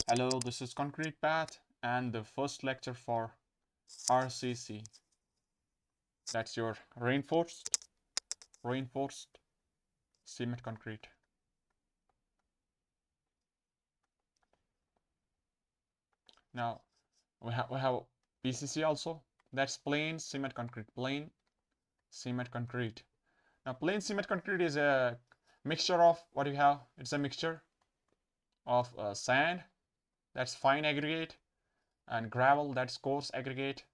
Hello, this is Concrete Path and the first lecture for RCC. That's your reinforced cement concrete. Now we have PCC also. That's plain cement concrete. Plain cement concrete. Now plain cement concrete is a mixture of what you have. It's a mixture of sand, that's fine aggregate, and gravel, that's coarse aggregate,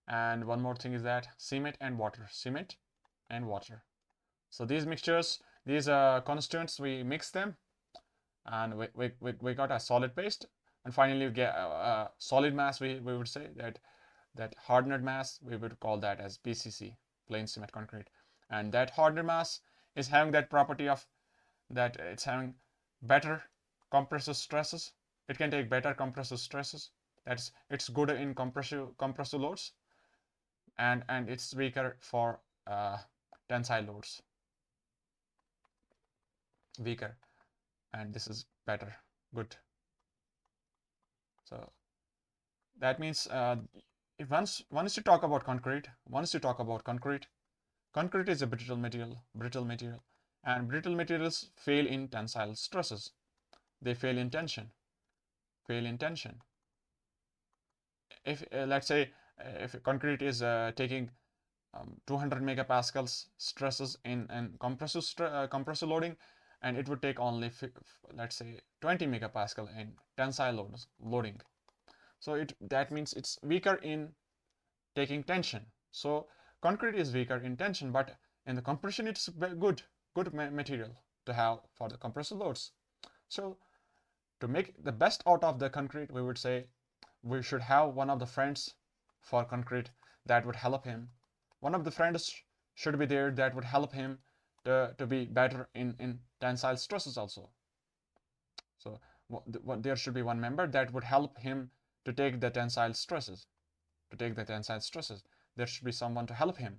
and one more thing is that cement and water. Cement and water. So these mixtures, these constituents, we mix them and we got a solid paste, and finally we get a solid mass. We would say that hardened mass, we would call that as PCC, plain cement concrete. And that hardened mass is having that property of that it's having better compressive stresses. It can take better compressive stresses. It's good in compressive loads, and it's weaker for tensile loads. Weaker, and this is better, good. So that means if once you talk about concrete, concrete is a brittle material, and brittle materials fail in tensile stresses. They fail in tension. If let's say if concrete is taking 200 megapascals stresses in compressive loading, and it would take only let's say 20 megapascal in tensile loading. So that means it's weaker in taking tension. So concrete is weaker in tension, but in the compression it's good material to have for the compressive loads. So to make the best out of the concrete, we would say we should have one of the friends for concrete that would help him. One of the friends should be there that would help him to be better in tensile stresses also. So there should be one member that would help him to take the tensile stresses. There should be someone to help him,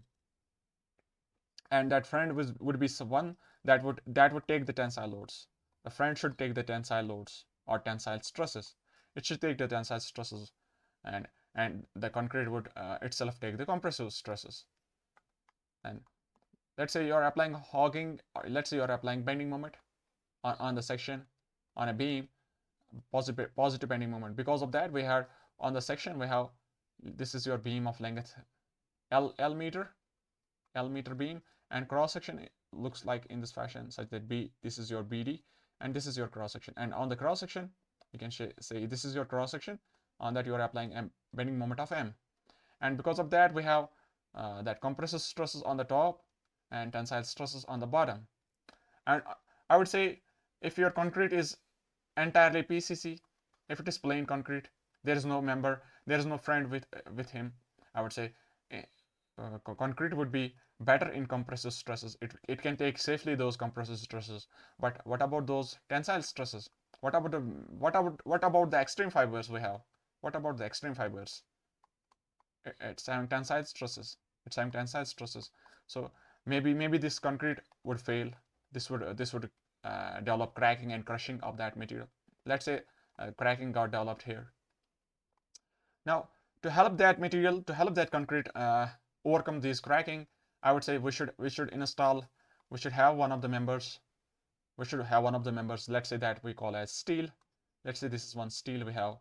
and that friend would be someone that would take the tensile loads. The friend should take the tensile loads or tensile stresses. It should take the tensile stresses, and the concrete would itself take the compressive stresses. And let's say you're applying hogging, or let's say you're applying bending moment on the section, on a beam, positive bending moment. Because of that, we have on the section, we have, this is your beam of length L meter beam, and cross section looks like in this fashion, such that this is your BD, and this is your cross section. And on the cross section, you can say this is your cross section. On that, you are applying a bending moment of M, and because of that, we have that compressive stresses on the top and tensile stresses on the bottom. And I would say if your concrete is entirely PCC, if it is plain concrete, there is no member, there is no friend with him, I would say concrete would be better in compressive stresses. It can take safely those compressive stresses. But what about those tensile stresses? What about the extreme fibers we have? What about the extreme fibers? It's having tensile stresses. So maybe this concrete would fail. This would develop cracking and crushing of that material. Let's say cracking got developed here. Now, to help that concrete overcome this cracking, I would say we should have one of the members. Let's say that we call as steel. Let's say this is one steel we have,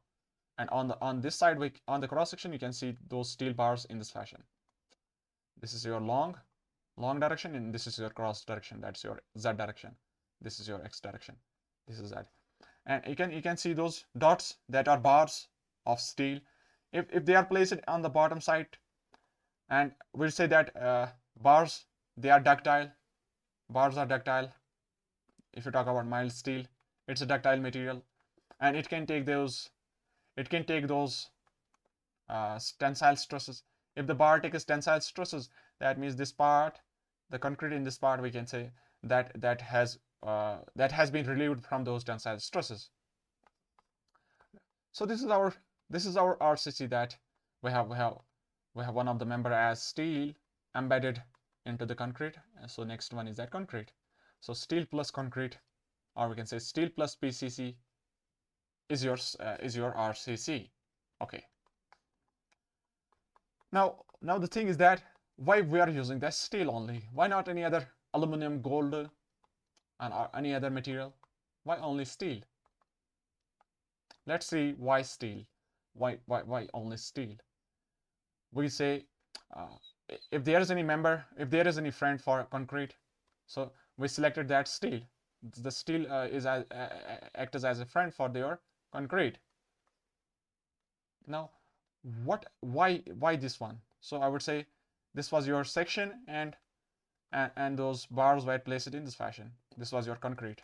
and on this side, on the cross section, you can see those steel bars in this fashion. This is your long direction, and this is your cross direction. That's your Z direction. This is your X direction. This is Z. And you can see those dots that are bars of steel. If they are placed on the bottom side, and we'll say that bars, they are ductile. Bars are ductile. If you talk about mild steel, it's a ductile material, and it can take those tensile stresses. If the bar takes tensile stresses, that means this part, the concrete in this part, we can say that has been relieved from those tensile stresses. So this is our RCC, that we have one of the member as steel embedded into the concrete. So next one is that concrete. So steel plus concrete, or we can say steel plus PCC is your RCC. Okay. Now the thing is that why we are using that steel only? Why not any other aluminum, gold, and any other material? Why only steel? Let's see why steel. Why only steel? We say uh, if there is any member, if there is any friend for concrete, so we selected that steel. The steel acts as a friend for their concrete. Now, why this one? So I would say this was your section, and those bars were placed in this fashion. This was your concrete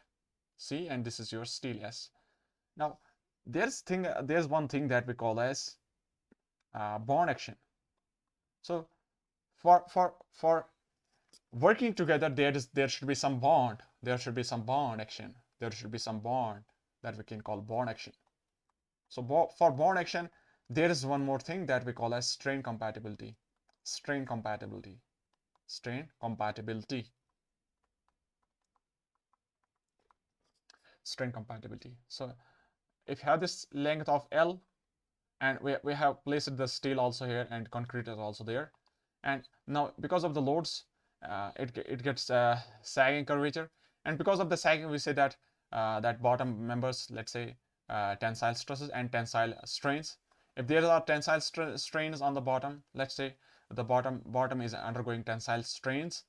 C, and this is your steel S. Now, there's one thing that we call as bond action. So for working together, there should be some bond. There should be some bond action. There should be some bond that we can call bond action. So for bond action, there is one more thing that we call as strain compatibility. Strain compatibility. Strain compatibility. Strain compatibility. So if you have this length of L, and we have placed the steel also here, and concrete is also there, and now because of the loads, it gets sagging curvature, and because of the sagging, we say that that bottom members, let's say tensile stresses and tensile strains. If there are tensile strains on the bottom, let's say the bottom is undergoing tensile strains,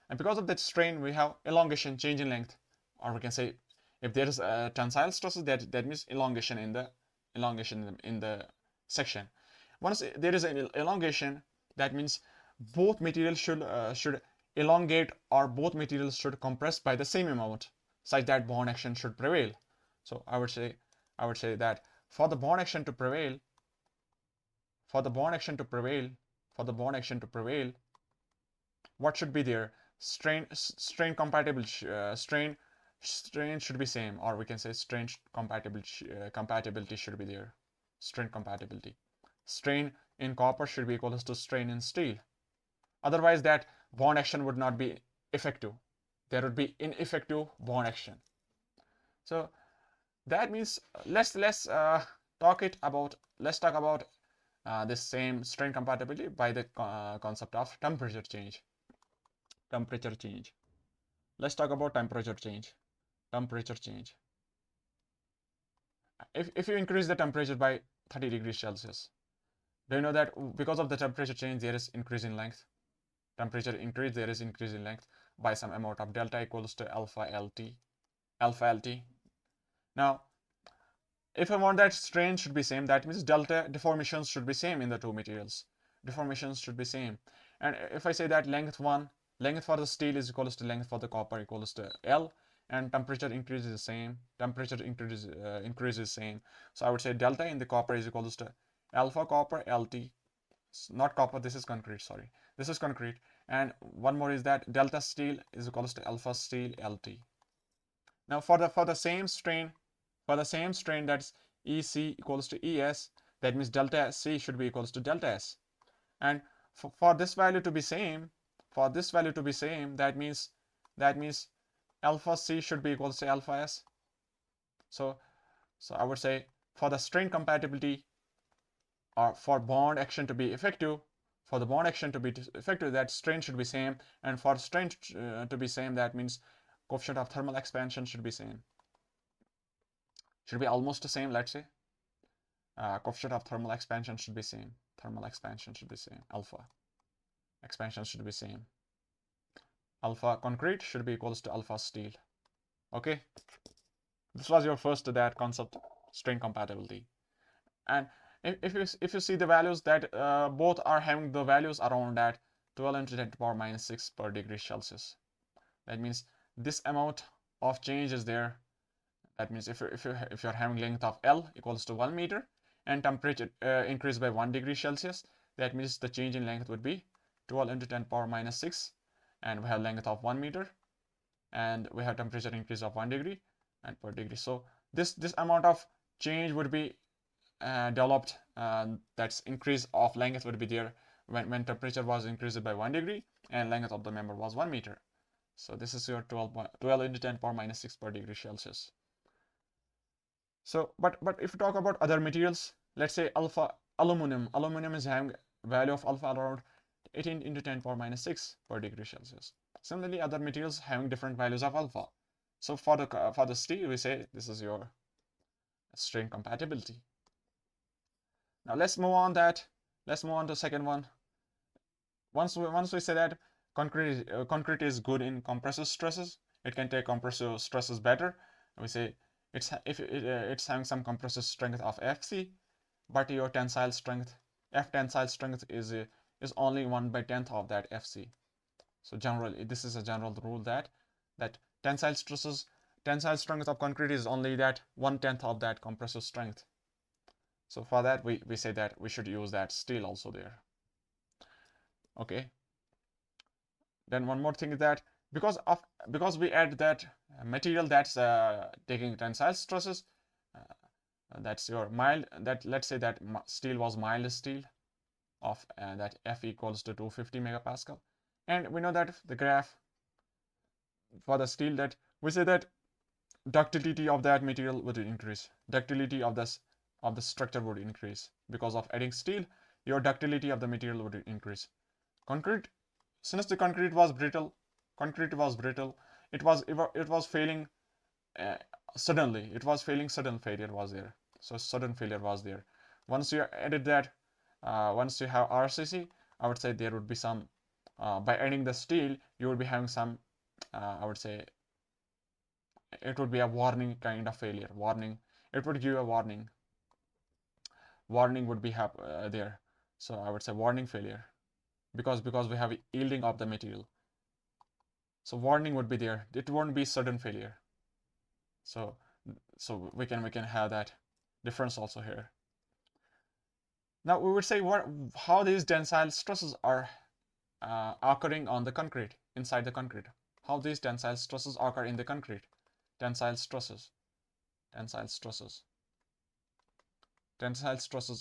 and because of that strain, we have elongation, change in length, or we can say if there is tensile stresses, that means elongation in the section. Once there is an elongation, that means both materials should elongate, or both materials should compress by the same amount, such that bond action should prevail. So I would say that for the bond action to prevail, what should be there? Strain compatible strain should be same, or we can say strain compatibility should be there. Strain compatibility. Strain in copper should be equal to strain in steel. Otherwise, that bond action would not be effective. There would be ineffective bond action. So that means let's talk about this same strain compatibility by the concept of temperature change. Temperature change. Let's talk about temperature change. Temperature change. If you increase the temperature by 30 degrees Celsius, do you know that because of the temperature change, there is increase in length? Temperature increase, there is increase in length by some amount of delta equals to alpha LT. Now, if I want that strain should be same, that means delta deformations should be same in the two materials. Deformations should be same. And if I say that length for the steel is equals to length for the copper equals to L, and temperature increase is the same, temperature increases same. So I would say delta in the copper is equals to alpha copper LT. Not copper, this is concrete, sorry. This is concrete. And one more is that delta steel is equals to alpha steel LT. Now for the same strain, that's EC equals to ES, that means delta C should be equals to delta S. And for this value to be same, that means alpha C should be equals to alpha S. So I would say for the strain compatibility, or for bond action to be effective, that strain should be same, and for strain to be same, that means coefficient of thermal expansion should be same. Should be almost the same, let's say. Coefficient of thermal expansion should be same. Alpha expansion should be same. Alpha concrete should be equals to alpha steel. Okay, this was your first that concept, strain compatibility. And if you see the values, that both are having the values around that 12 into 10 to the power minus 6 per degree Celsius. That means this amount of change is there. That means if you're having length of L equals to 1 meter and temperature increased by 1 degree Celsius, that means the change in length would be 12 into 10 to the power minus 6, and we have length of 1 meter, and we have temperature increase of 1 degree and per degree. So this amount of change would be developed, that's increase of length would be there when temperature was increased by 1 degree and length of the member was 1 meter. So this is your 12 into 10 to the power minus 6 per degree Celsius. So, but if you talk about other materials, let's say aluminum is having value of alpha around 18 into 10 power minus 6 per degree Celsius. Similarly, other materials having different values of alpha. So for the steel, we say this is your strain compatibility. Now let's move on to second one. Once we say that concrete is good in compressive stresses, it can take compressive stresses better. We say it's having some compressive strength of Fc, but your tensile strength, F tensile strength is only 1/10th of that Fc. So generally, this is a general rule that tensile strength of concrete is only that 1/10th of that compressive strength. So for that, we say that we should use that steel also there. Okay. Then one more thing is that because we add that material that's taking tensile stresses, that's your mild, that let's say that steel was mild steel of that F equals to 250 megapascal, and we know that the graph for the steel, that we say that ductility of that material would increase, ductility of the structure would increase because of adding steel. Your ductility of the material would increase. Concrete, since the concrete was brittle, it was failing suddenly. It was failing, sudden failure was there. So sudden failure was there. Once you added that, once you have RCC, I would say there would be some, by adding the steel, you would be having some, I would say it would be a warning kind of failure. Warning, it would give a warning. Warning would be there. So I would say warning failure, because we have yielding of the material. So warning would be there. It won't be sudden failure. So we can have that difference also here. Now we would say how these tensile stresses are occurring on the concrete, inside the concrete. How these tensile stresses occur in the concrete. Tensile stresses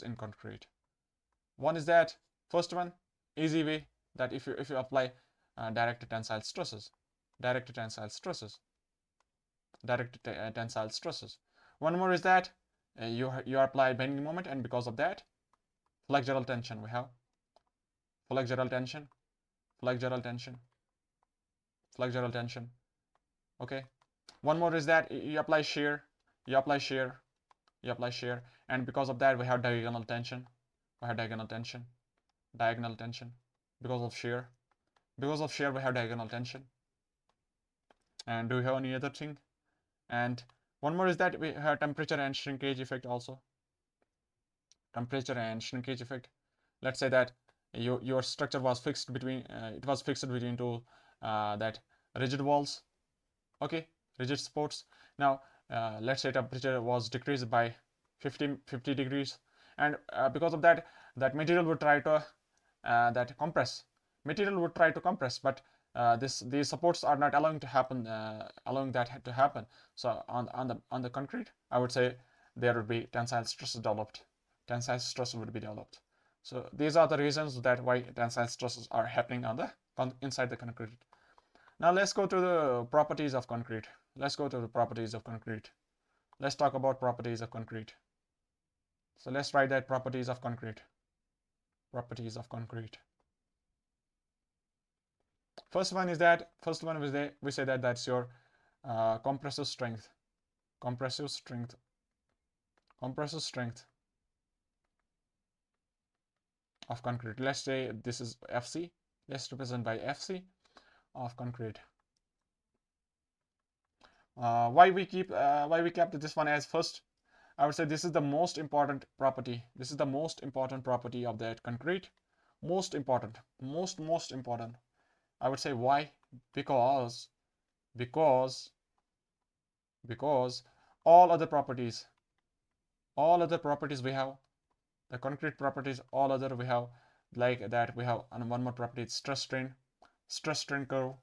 in concrete. One is that, first one, easy way, that if you apply direct tensile stresses. One more is that you apply bending moment, and because of that, flexural tension. We have flexural tension. Okay. One more is that you apply shear, and because of that we have diagonal tension. Because of shear we have diagonal tension. And do we have any other thing? And one more is that we have temperature and shrinkage effect also. Let's say that your structure was fixed between two that rigid walls. Okay, rigid supports. Now let's say temperature was decreased by 50 degrees, and because of that, material would try to compress. But these supports are not allowing that to happen. So on the concrete, I would say there would be tensile stress developed. So these are the reasons that why tensile stresses are happening inside the concrete. Now let's go to the properties of concrete. Let's talk about properties of concrete. So let's write that properties of concrete. First one is that we say that that's your compressive strength of concrete. Let's say this is Fc. Let's represent by Fc of concrete. Why we kept this one as first? I would say this is the most important property. Of that concrete. Most important. I would say why? Because all other properties we have, the concrete properties, all other we have, like that we have, and one more property, stress strain curve.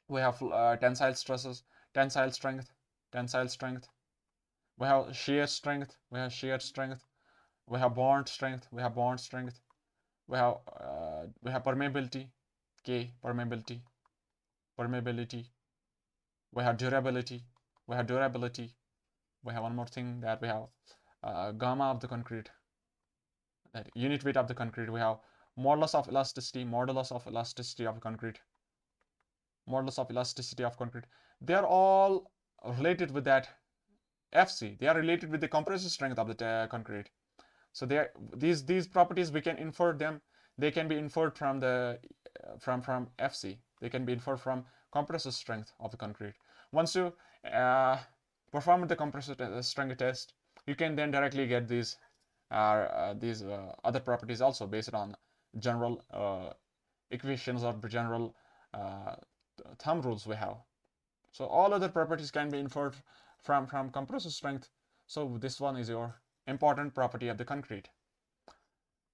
We have tensile stresses, tensile strength. We have shear strength. We have bond strength. We have permeability, K, permeability. We have durability. we have one more thing, that we have gamma of the concrete, that unit weight of the concrete. We have modulus of elasticity, modulus of elasticity of concrete, modulus of elasticity of concrete. They are all related with that FC. They are related with the compressive strength of the concrete. So they are, these properties, we can infer them. They can be inferred from the from FC. They can be inferred from compressive strength of the concrete. Once you perform the compressive strength test, you can then directly get these other properties also based on general equations or general thumb rules we have. So all other properties can be inferred from compressive strength. So this one is your important property of the concrete.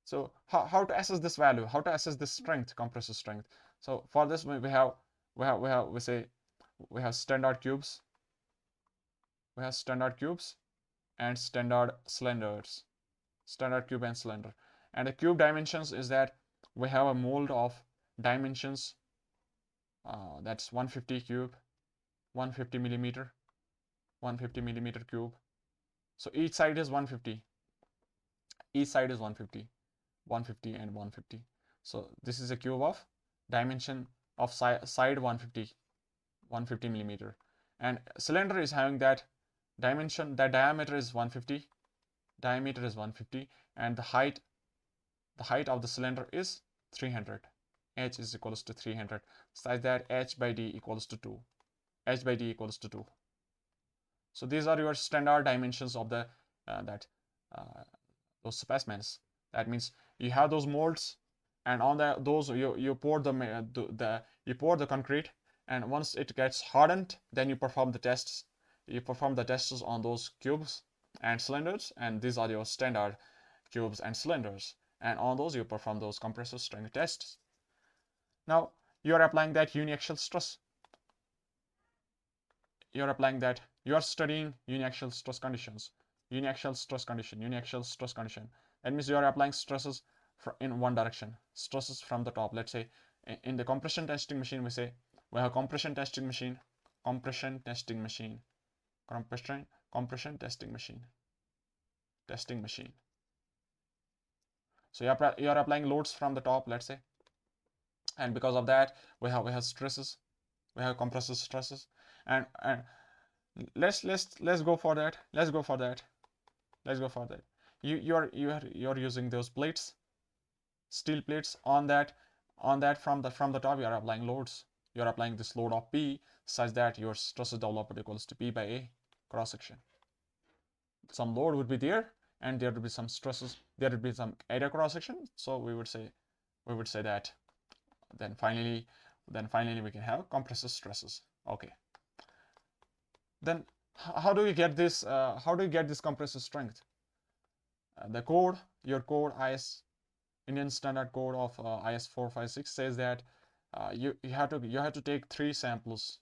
So how to assess this value? How to assess this strength, compressive strength? So for this we have standard cubes. We have standard cubes and standard cylinders. Standard cube and cylinder. And the cube dimensions is that we have a mold of dimensions. That's 150 cube, 150 millimeter, 150 millimeter cube. So each side is 150. Each side is 150, 150 and 150. So this is a cube of dimension of side 150, 150 millimeter. And cylinder is having that dimension, that diameter is 150, diameter is 150, and the height of the cylinder is 300. H is equals to 300, such that h by d equals to 2. H by d equals to 2. So these are your standard dimensions of the those specimens. That means you have those molds, and on those you pour the concrete, and once it gets hardened, then you perform the tests. You perform the tests on those cubes and cylinders, and these are your standard cubes and cylinders, and on those you perform those compressive strength tests. Now you are applying that uniaxial stress. You are applying that. You are studying uniaxial stress conditions. Uniaxial stress condition. Uniaxial stress condition. That means you are applying stresses in one direction. Stresses from the top. Let's say in the compression testing machine, we have compression testing machine, compression testing machine, compression testing machine, testing machine. So you are applying loads from the top, let's say, and because of that we have stresses, we have compressive stresses, and let's go for that. You're using those plates, steel plates. On that from the top you are applying loads. You are applying this load of P such that your stresses developed equals to P by A cross section. Some load would be there, and there would be some stresses, there would be some area cross section. So we would say that then finally we can have compressive stresses. Okay, then how do you get this compressive strength? The code, your code, Indian Standard Code of IS 456 says that you have to take 3 samples.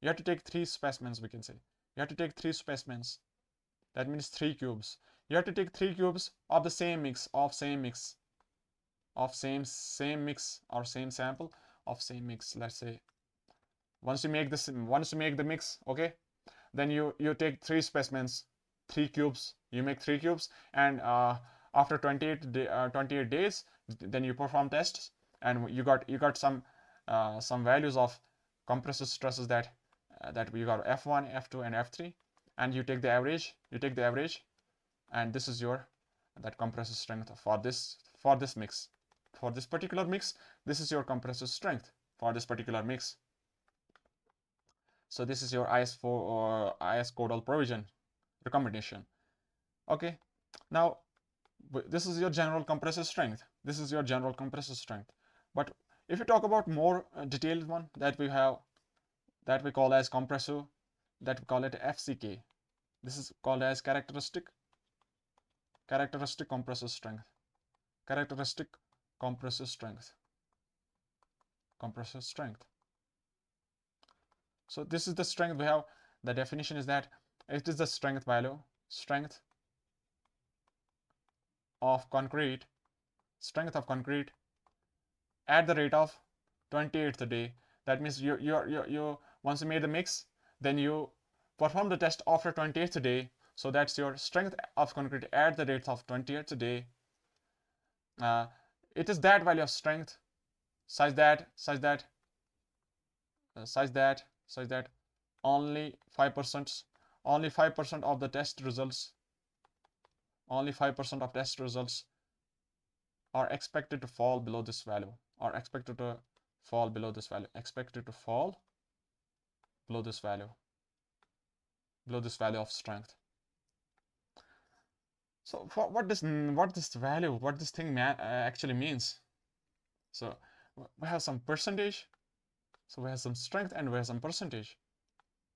You have to take 3 specimens, we can say. You have to take 3 specimens. That means 3 cubes. You have to take 3 cubes of the same mix, same mix or same sample of same mix. Let's say once you make the mix, okay, then you take 3 specimens, 3 cubes. You make 3 cubes, and after 28 days, then you perform tests, and you got some values of compressive stresses that you got F1, F2, and F3, and you take the average. And this is your compressive strength for this mix. For this particular mix, this is your compressive strength for this particular mix. So this is your IS codal provision recommendation. Okay, now this is your general compressive strength. But if you talk about more detailed one that we have, that we call as compressive, that we call it FCK. This is called as characteristic compressive strength. Characteristic compressive strength. So this is the strength we have. The definition is that it is the strength value, strength of concrete at the rate of 28th day. That means you once you made the mix, then you perform the test after 28th day, So that's your strength of concrete at the rate of 20 today. It is that value of strength such that only 5% of the test results are expected to fall below this value, expected to fall below this value of strength. So what this thing actually means. So we have some percentage, so we have some strength and we have some percentage.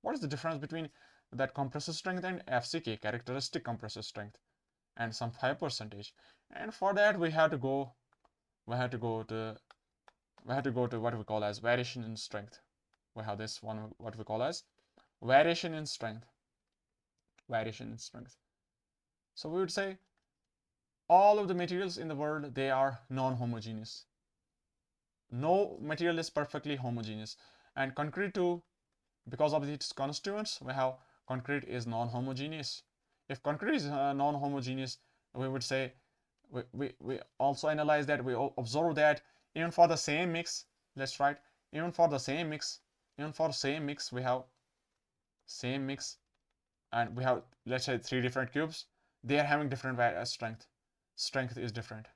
What is the difference between that compressive strength and FCK, characteristic compressive strength, and some 5%? And for that we have to go to what we call as variation in strength. We have this one, what we call as variation in strength. So we would say all of the materials in the world, they are non-homogeneous. No material is perfectly homogeneous, and concrete too, because of its constituents, we have concrete is non-homogeneous. If concrete is non-homogeneous, we would say we also analyze that, we observe that even for the same mix, let's write, even for same mix we have same mix, and we have, let's say, 3 different cubes. They are having different strength. Strength is different.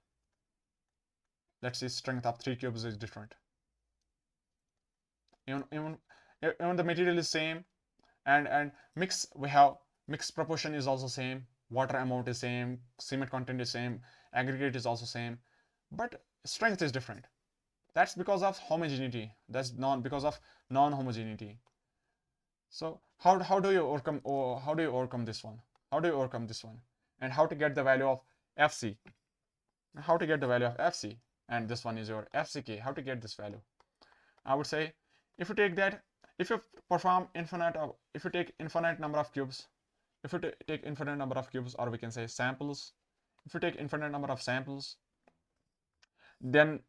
Let's say strength of 3 cubes is different. Even the material is same, and mix, we have mix proportion is also same, water amount is same, cement content is same, aggregate is also same, but strength is different. That's because of homogeneity. That's because of non-homogeneity. So how do you overcome this one? And how to get the value of FC? And this one is your FCK. How to get this value? I would say, if you take infinite number of cubes, or we can say samples, if you take infinite number of samples, then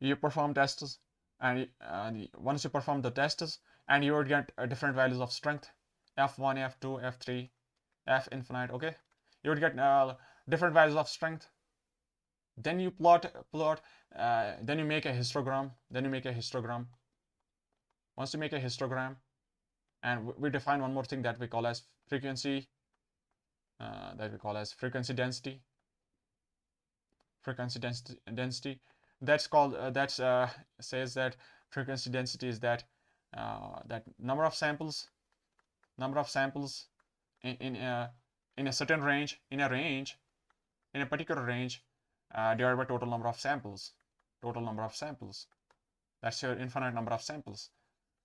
you perform tests, and once you perform the tests, and you would get different values of strength, F1, F2, F3, F infinite. Okay, you would get different values of strength. Then you plot then you make a histogram. Once you make a histogram, and we define one more thing that we call as frequency, density. That's called says that frequency density is that number of samples in a certain range, in a particular range, divided by total number of samples. That's your infinite number of samples.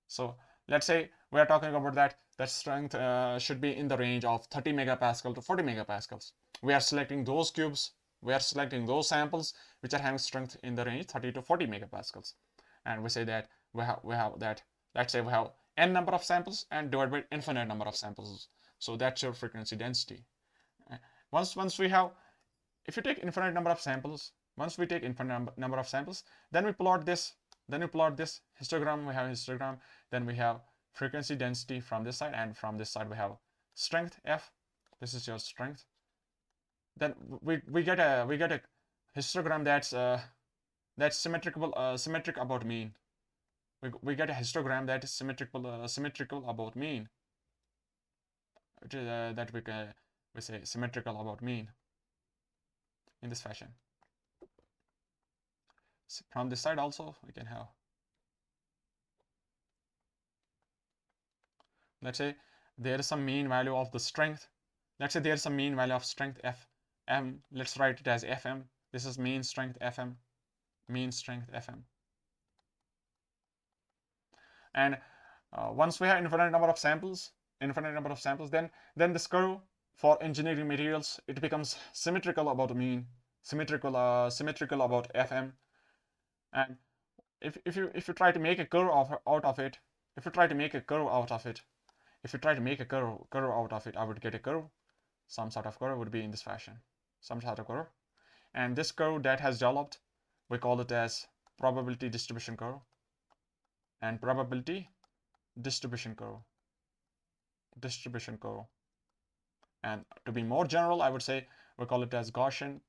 So let's say we are talking about that strength should be in the range of 30 megapascal to 40 megapascals. We are selecting those cubes, we are selecting those samples which are having strength in the range 30 to 40 megapascals, and we say that we have that, let's say we have n number of samples and divided by infinite number of samples. So that's your frequency density. Once we have, if you take infinite number of samples, then we plot this histogram. We have histogram, then we have frequency density from this side, and from this side we have strength F. This is your strength. Then we get a histogram that's symmetric about mean. We get a histogram that is symmetrical about mean. That we say symmetrical about mean in this fashion. So from this side also we can have, let's say there is some mean value of the strength. Let's say there is some mean value of strength Fm. Let's write it as Fm. This is mean strength Fm. And once we have infinite number of samples, then this curve for engineering materials, it becomes symmetrical about the mean, symmetrical about Fm. And if you try to make a curve out of it, I would get a curve. Some sort of curve would be in this fashion, and this curve that has developed, we call it as probability distribution curve and probability distribution curve. And to be more general, I would say we call it as Gaussian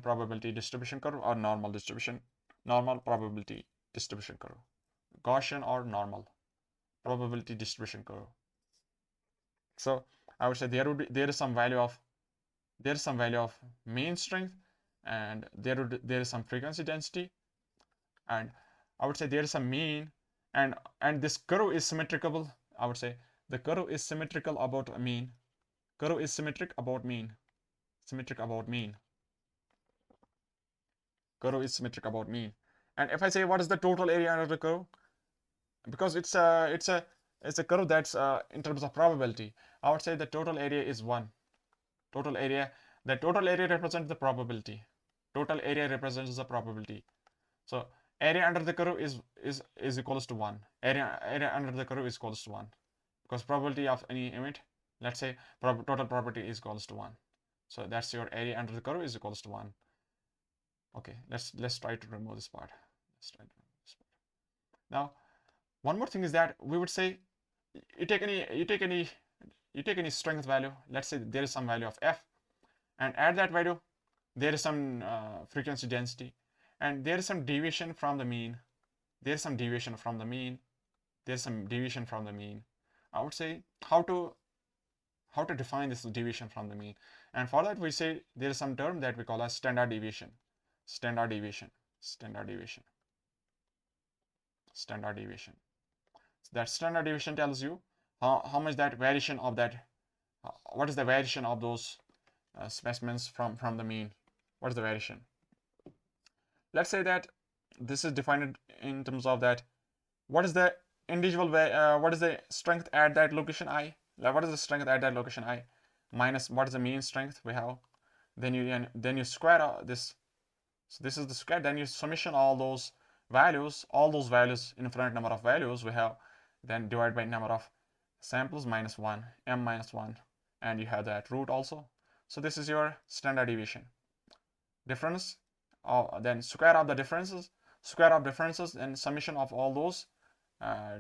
probability distribution curve or normal probability distribution curve. Gaussian or normal probability distribution curve. So I would say there is some value of mean strength, and there is some frequency density, and I would say there is some mean, and this curve is symmetrical. I would say the curve is symmetrical about mean. Curve is symmetric about mean. Curve is symmetric about mean. And if I say what is the total area under the curve, because it's a curve that's in terms of probability, I would say the total area is 1. Total area represents the probability. Total area represents the probability. So area under the curve is equals to 1. Area under the curve is equals to 1, because probability of any event, let's say total probability is equals to 1. So that's your area under the curve is equals to 1. Okay, let's try to remove this part. Now, one more thing is that we would say you take any strength value. Let's say there is some value of f, and at that value there is some frequency density, and there is some deviation from the mean. There's some deviation from the mean. I would say how to define this deviation from the mean, and for that we say there is some term that we call as standard deviation. So that standard deviation tells you how much that variation of that, what is the variation of those specimens from the mean. What is the variation? Let's say that this is defined in terms of that what is the individual what is the strength at that location I. What is the strength at that location I minus what is the mean strength we have. Then you square this. So this is the square. Then you summation all those values, infinite number of values we have, then divide by number of samples minus 1, m minus 1, and you have that root also. So this is your standard deviation. Difference, then square of differences, and summation of all those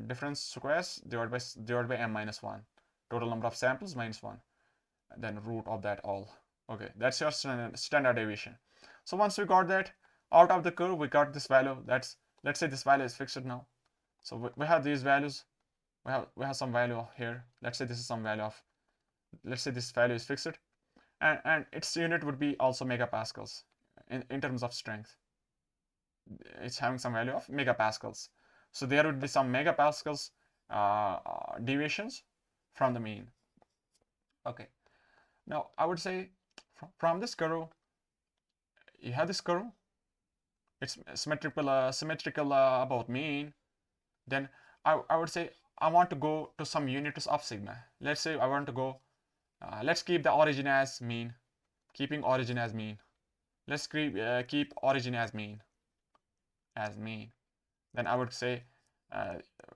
difference squares divided by m minus 1. Total number of samples minus 1, and then root of that all. Okay, that's your standard deviation. So once we got that out of the curve, we got this value. Let's say this value is fixed now. So we have these values. We have some value here. Let's say this is some value of. Let's say this value is fixed, and its unit would be also megapascals in terms of strength. It's having some value of megapascals. So there would be some megapascals deviations from the mean. Okay. Now I would say from this curve, you have this curve. It's symmetrical about mean. Then I would say I want to go to some units of sigma. Let's say I want to go. Let's keep the origin as mean. Keeping origin as mean. Let's keep origin as mean. Then I would say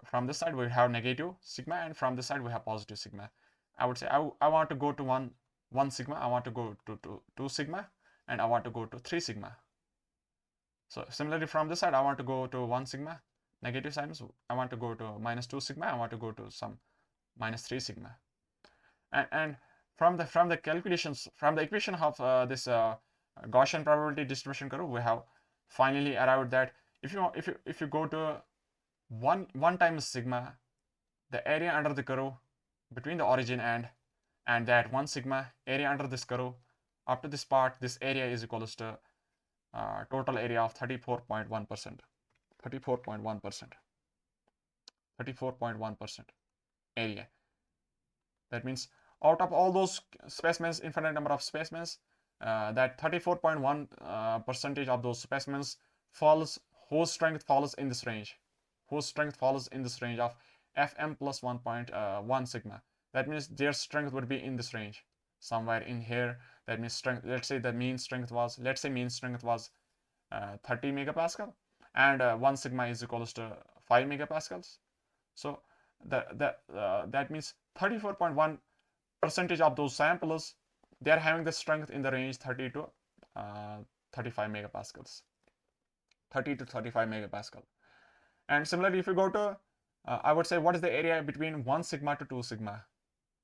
from this side we have negative sigma, and from this side we have positive sigma. I would say I want to go to 1 sigma. I want to go to 2 sigma, and I want to go to 3 sigma. So similarly from this side I want to go to 1 sigma, negative signs. I want to go to minus 2 sigma. I want to go to some minus 3 sigma. And from the calculations, from the equation of this Gaussian probability distribution curve, we have finally arrived that if you go to 1 times sigma, the area under the curve between the origin and that 1 sigma area under this curve up to this part, this area is equals to total area of 34.1%. 34.1% area. That means out of all those specimens, infinite number of specimens, that 34.1 percentage of those specimens whose strength falls in this range. Whose strength falls in this range of Fm plus 1.1 sigma. That means their strength would be in this range, somewhere in here. That means strength. Let's say mean strength was 30 megapascal, and 1 sigma is equals to 5 megapascals. So that means 34.1 percentage of those samples, they are having the strength in the range 30 to 35 megapascals. 30 to 35 megapascal. And similarly, if you go to I would say what is the area between 1 sigma to 2 sigma.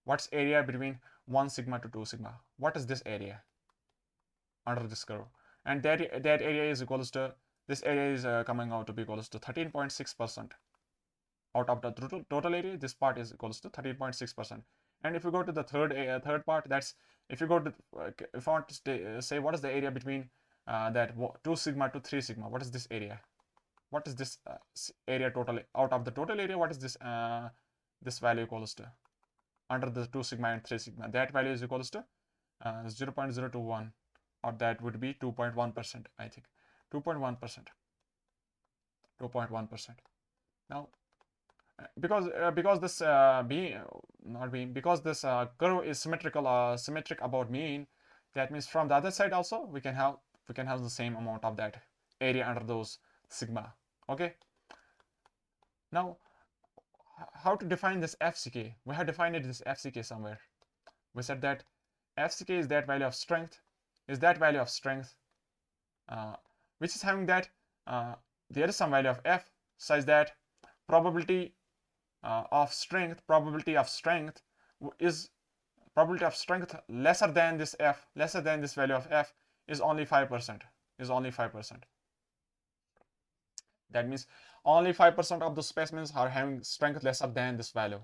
What's area between 1 sigma to 2 sigma? What is this area under this curve? And that area is equals to, this area is coming out to be equals to 13.6%. Out of the total area, this part is equals to 13.6%. And if you go to the third part, that's, if you go to if I want to say what is the area between that 2 sigma to 3 sigma, what is this area? What is this area total out of the total area? What is this this value equals to under the 2 sigma and 3 sigma? That value is equals to 0.021, or that would be 2.1%, I think. 2.1%. 2.1%. Now, because this because this curve is symmetric about mean, that means from the other side also we can have the same amount of that area under those sigma. Okay. Now, how to define this FCK? We have defined it, this FCK somewhere. We said that FCK is that value of strength, which is having that there is some value of F such that probability of strength lesser than this F, lesser than this value of F, is only 5%. That means only 5% of the specimens are having strength lesser than this value.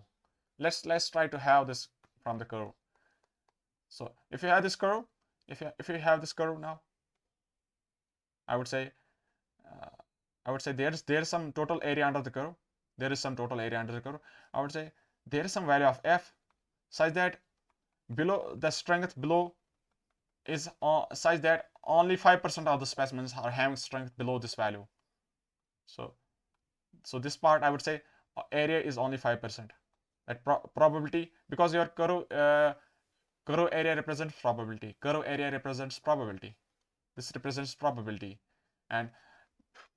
Let's try to have this from the curve. So if you have this curve, now, I would say there's some total area under the curve. I would say there is some value of F such that below the strength below is such that only 5% of the specimens are having strength below this value. So this part, I would say area is only 5%. That probability, because your curve area represents probability. This represents probability, and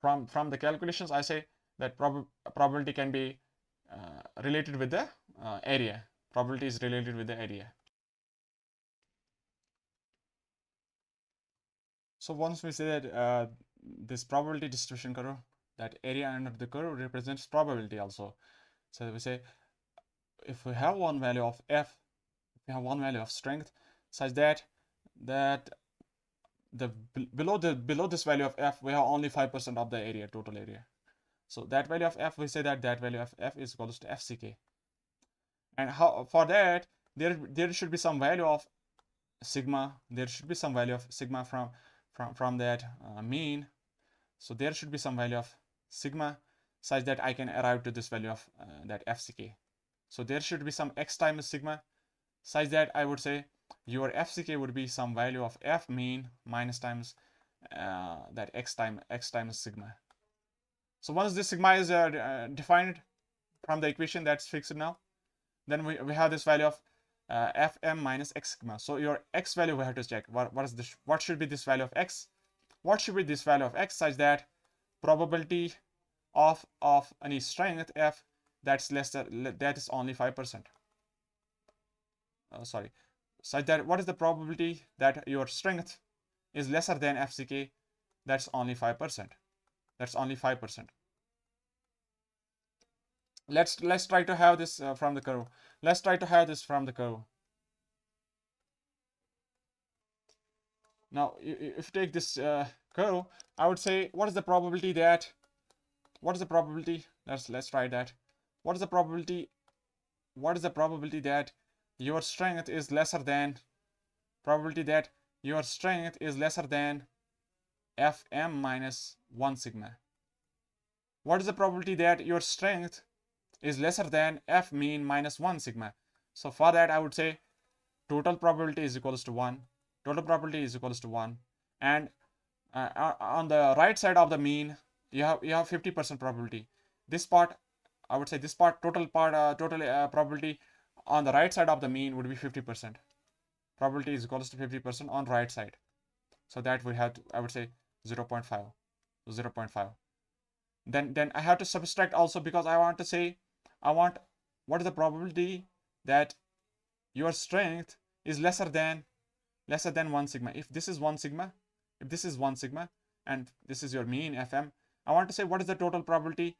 from the calculations, I say that probability can be related with the area. Probability is related with the area. So once we say that this probability distribution curve, that area under the curve represents probability also. So we say if we have one value of F, if we have one value of strength such that below this value of F, we have only 5% of the area, total area. So that value of F, we say that value of F is equals to FCK. And how, for that, there should be some value of sigma. There should be some value of sigma from that mean. So there should be some value of sigma such that I can arrive to this value of that FCK. So there should be some x times sigma such that I would say your FCK would be some value of F mean minus times that x times sigma. So once this sigma is defined from the equation that's fixed now, then we have this value of Fm minus x sigma. So your x value we have to check. What should be this value of x? What should be this value of x such that probability of any strength F that is only 5%. Such that what is the probability that your strength is lesser than FCK? That's only 5%. Let's try to have this from the curve. Now, if you take this curve, I would say what is the probability that let's try that. What is the probability that your strength is lesser than Fm minus 1 sigma? What is the probability that your strength is lesser than F mean minus 1 sigma? So for that, I would say total probability is equals to 1. And on the right side of the mean, you have 50% probability. This part, I would say this part, total probability on the right side of the mean would be 50%. Probability is equals to 50% on right side. So that we have to, I would say 0.5. Then I have to subtract also, because I want to say what is the probability that your strength is lesser than 1 sigma. If this is 1 sigma, and this is your mean Fm, I want to say what is the total probability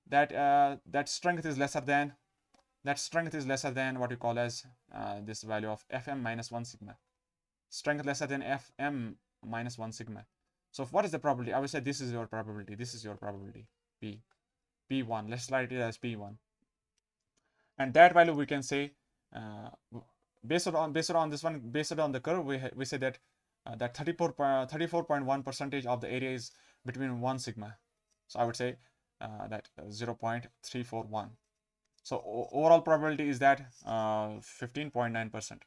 that that strength is lesser than that strength is lesser than what you call as this value of Fm minus 1 sigma. Strength lesser than Fm minus 1 sigma. So what is the probability? I would say this is your probability. This is your probability. P1. Let's write it as P1. And that value we can say based on this one, based on the curve, we say that that 34.1% of the area is between 1 sigma. So I would say that 0.341. So overall probability is that 15.9%.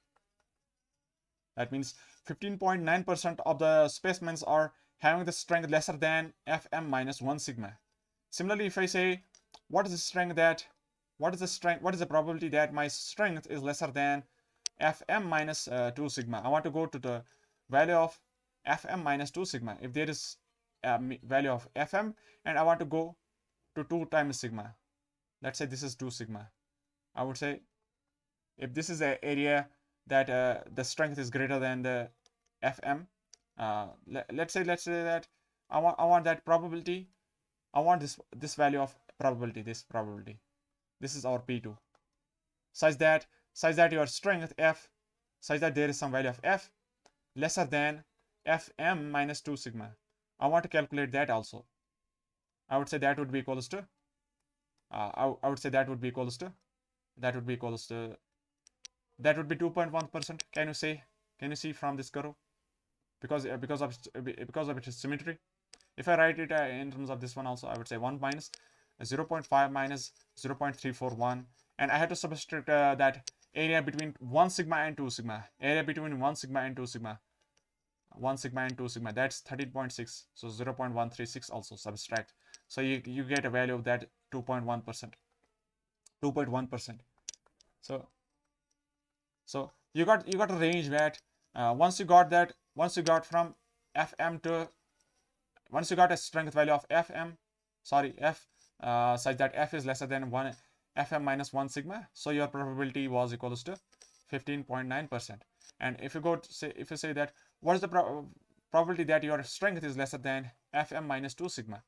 That means 15.9% of the specimens are having the strength lesser than Fm minus 1 sigma. Similarly, if I say what is the probability that my strength is lesser than Fm minus 2 sigma, I want to go to the value of Fm minus 2 sigma. If there is a value of Fm and I want to go to 2 times sigma, let's say this is 2 sigma, I would say if this is an area that the strength is greater than the Fm, let's say that I want that probability, I want this value of probability, this is our P2, such that your strength F, such that there is some value of F lesser than Fm minus 2 sigma. I want to calculate that also. I would say that would be equals to I would say that would be equals to 2.1%. Can you see from this curve? Because of its symmetry. If I write it in terms of this one also, I would say 1 minus 0.5 minus 0.341, and I have to subtract that area between 1 sigma and 2 sigma. Area between 1 sigma and 2 sigma. 1 sigma and 2 sigma, that's 13.6. So 0.136 also subtract. So you get a value of that 2.1%. 2.1%. So you got a range that once you got from Fm to, once you got a strength value of Fm, F, such that F is lesser than 1 Fm minus 1 sigma, so your probability was equals to 15.9%. And if you say that what is the probability that your strength is lesser than Fm minus 2 sigma,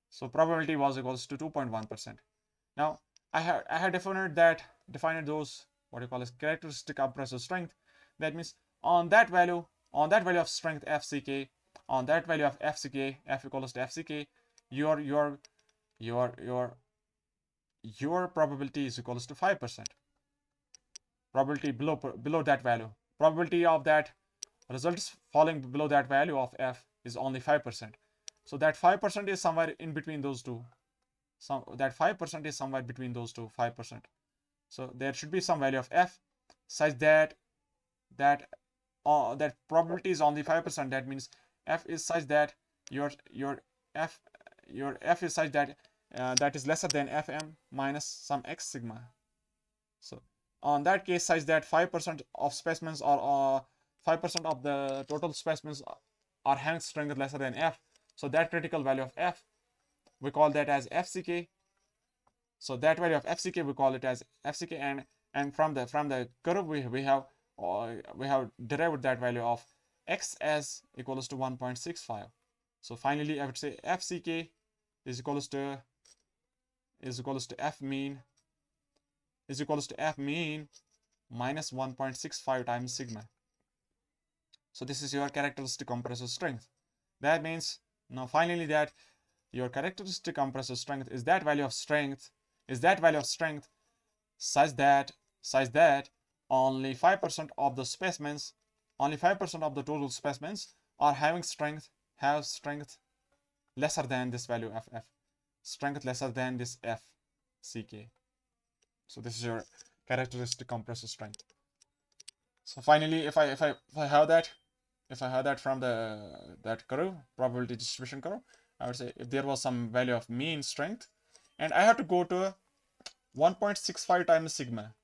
so probability was equals to 2.1%. Now I had defined those what you call as characteristic compressive strength. That means on that value of strength FCK, on that value of FCK, F equals to FCK, your probability is equals to 5%. Probability below that value, probability of that results falling below that value of F is only 5%. So that 5% is somewhere in between those two. That 5% is somewhere between those two, 5%. So there should be some value of F such that that probability is only 5%. That means F is such that your F is such that that is lesser than Fm minus some x sigma. So on that case, such that 5% of specimens or 5% of the total specimens are having strength lesser than F. So that critical value of F, we call that as FCK. So that value of FCK, we call it as FCK, and from the curve we have derived that value of x as equals to 1.65. So finally I would say FCK is equals to F mean minus 1.65 times sigma. So this is your characteristic compressive strength. That means now finally that your characteristic compressive strength is that value of strength such that only 5% of the specimens, only 5% of the total specimens are having strength lesser than this value of F, strength lesser than this FCK. So this is your characteristic compressive strength. So finally, if I have that from that curve, probability distribution curve, I would say if there was some value of mean strength, and I have to go to 1.65 times sigma.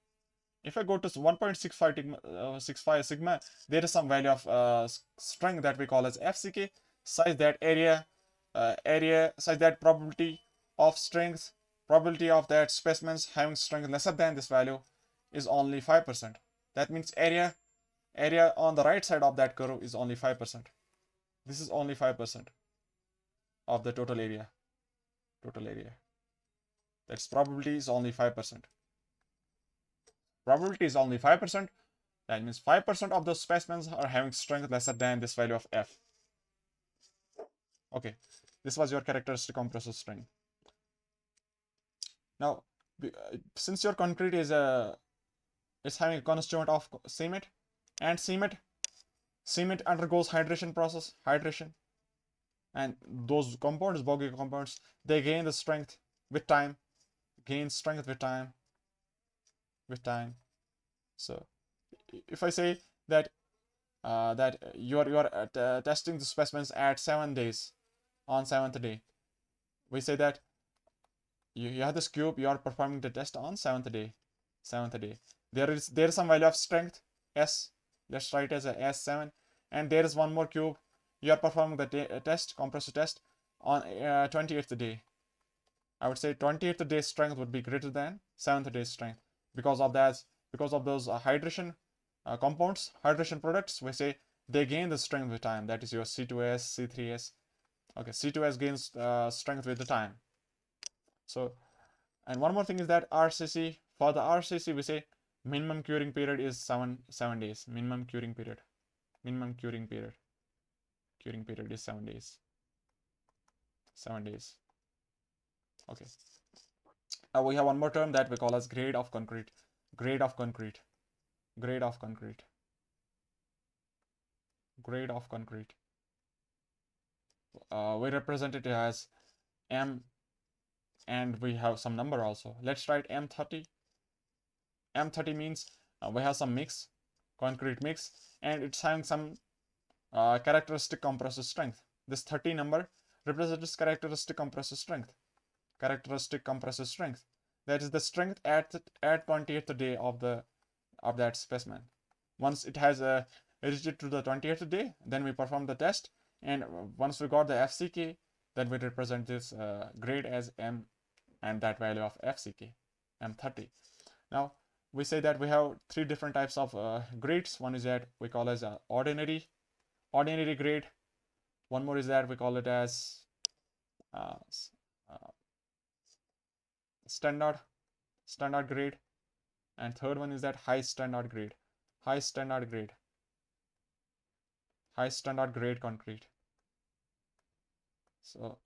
If I go to 1.65 sigma, there is some value of strength that we call as FCK, such that such that probability of strength, probability of that specimens having strength lesser than this value is only 5%. That means area on the right side of that curve is only 5%. This is only 5% of the total area. That's probability is only 5%. probability is only 5%. That means 5% of those specimens are having strength lesser than this value of F. Okay, this was your characteristic compressive strength. Now, since your concrete is having a constituent of cement, and cement undergoes hydration process, and those compounds, boggy compounds, they gain the strength with time, So if I say that you are testing the specimens at 7 days, on 7th day, we say that you have this cube, you are performing the test on 7th day. There is some value of strength S, let's write as a S7, and there is one more cube, you are performing the test, compressor test, on 28th day. I would say 28th day strength would be greater than 7th day strength because of those hydration compounds, hydration products. We say they gain the strength with time. That is your C2S, C3S. Okay, C2S gains strength with the time. So, and one more thing is that RCC, for the RCC we say minimum curing period is 7 days. Minimum curing period is 7 days. 7 days. Okay. Now we have one more term that we call as grade of concrete. Grade of concrete. We represent it as M, and we have some number also. Let's write M30. M30 means we have some mix, concrete mix, and it's having some characteristic compressive strength. This 30 number represents characteristic compressive strength. That is the strength at 20th day of that specimen. Once it has reached to the 20th day, then we perform the test, and once we got the FCK, then we represent this grade as M, and that value of FCK, M30. Now we say that we have 3 different types of grades. One is that we call as ordinary grade. One more is that we call it as standard grade, and third one is that high standard grade concrete. So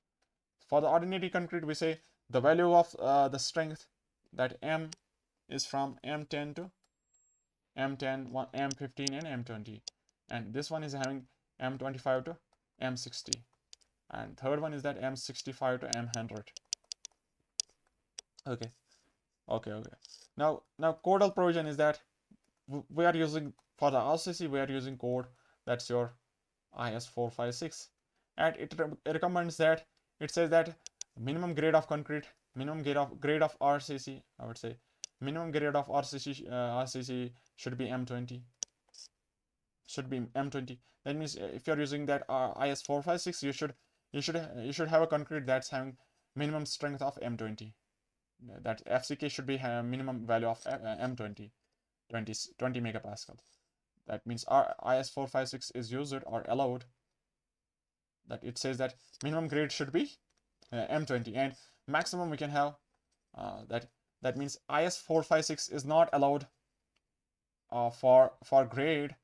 for the ordinary concrete, we say the value of the strength, that M is from M10 to M10, M15 and M20, and this one is having M25 to M60, and third one is that M65 to M100. Okay. Now codal provision is that we are using, for the RCC we are using code that's your IS456, and it recommends that, it says that minimum grade of concrete, minimum grade of RCC, I would say minimum grade of RCC should be M20. That means if you're using that IS456, you should have a concrete that's having minimum strength of M20. That FCK should be a minimum value of M20, 20 megapascal. That means our IS456 is used or allowed, that it says that minimum grade should be M20, and maximum we can have that means IS456 is not allowed for grade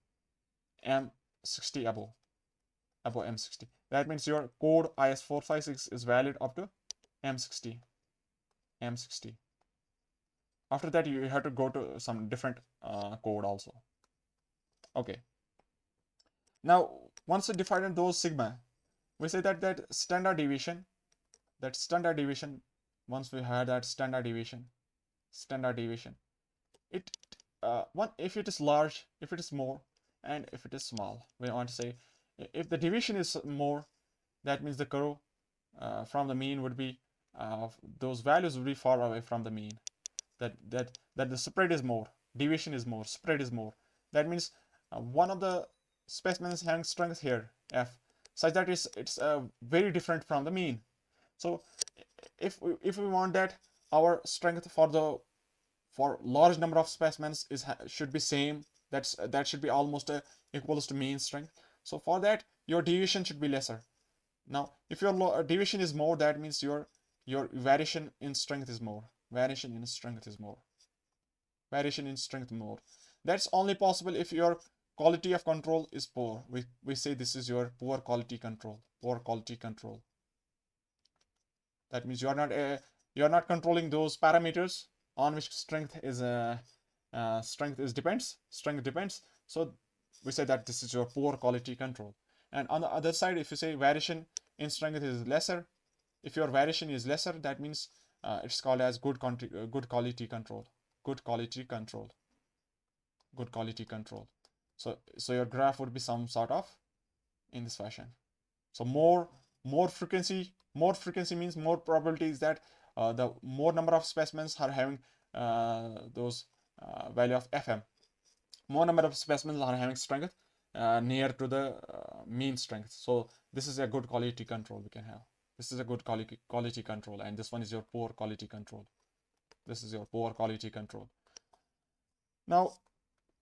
M60 above M60. That means your code IS456 is valid up to M60. After that, you have to go to some different code also. Okay. Now, once we define those sigma, we say that standard deviation. Once we had that standard deviation, it if it is large, if it is more, and if it is small, we want to say if the deviation is more, that means the curve from the mean would be those values would be far away from the mean. That the spread is more, deviation is more, spread is more. That means one of the specimens having strength here, F, such that it's very different from the mean. So if we want that our strength for large number of specimens should be same, that should be almost equals to mean strength. So for that, your deviation should be lesser. Now if your deviation is more, that means your variation in strength is more. variation in strength more. That's only possible if your quality of control is poor. We say this is your poor quality control. Poor quality control. That means you are not controlling those parameters on which strength is depends. Strength depends. So we say that this is your poor quality control. And on the other side, if you say variation in strength is lesser, if your variation is lesser, that means it's called as good quality control. Good quality control. Good quality control. So your graph would be some sort of in this fashion. So more frequency means more probabilities that the more number of specimens are having those value of FM. More number of specimens are having strength near to the mean strength. So this is a good quality control we can have. This is a good quality control, and this one is your poor quality control. This is your poor quality control. Now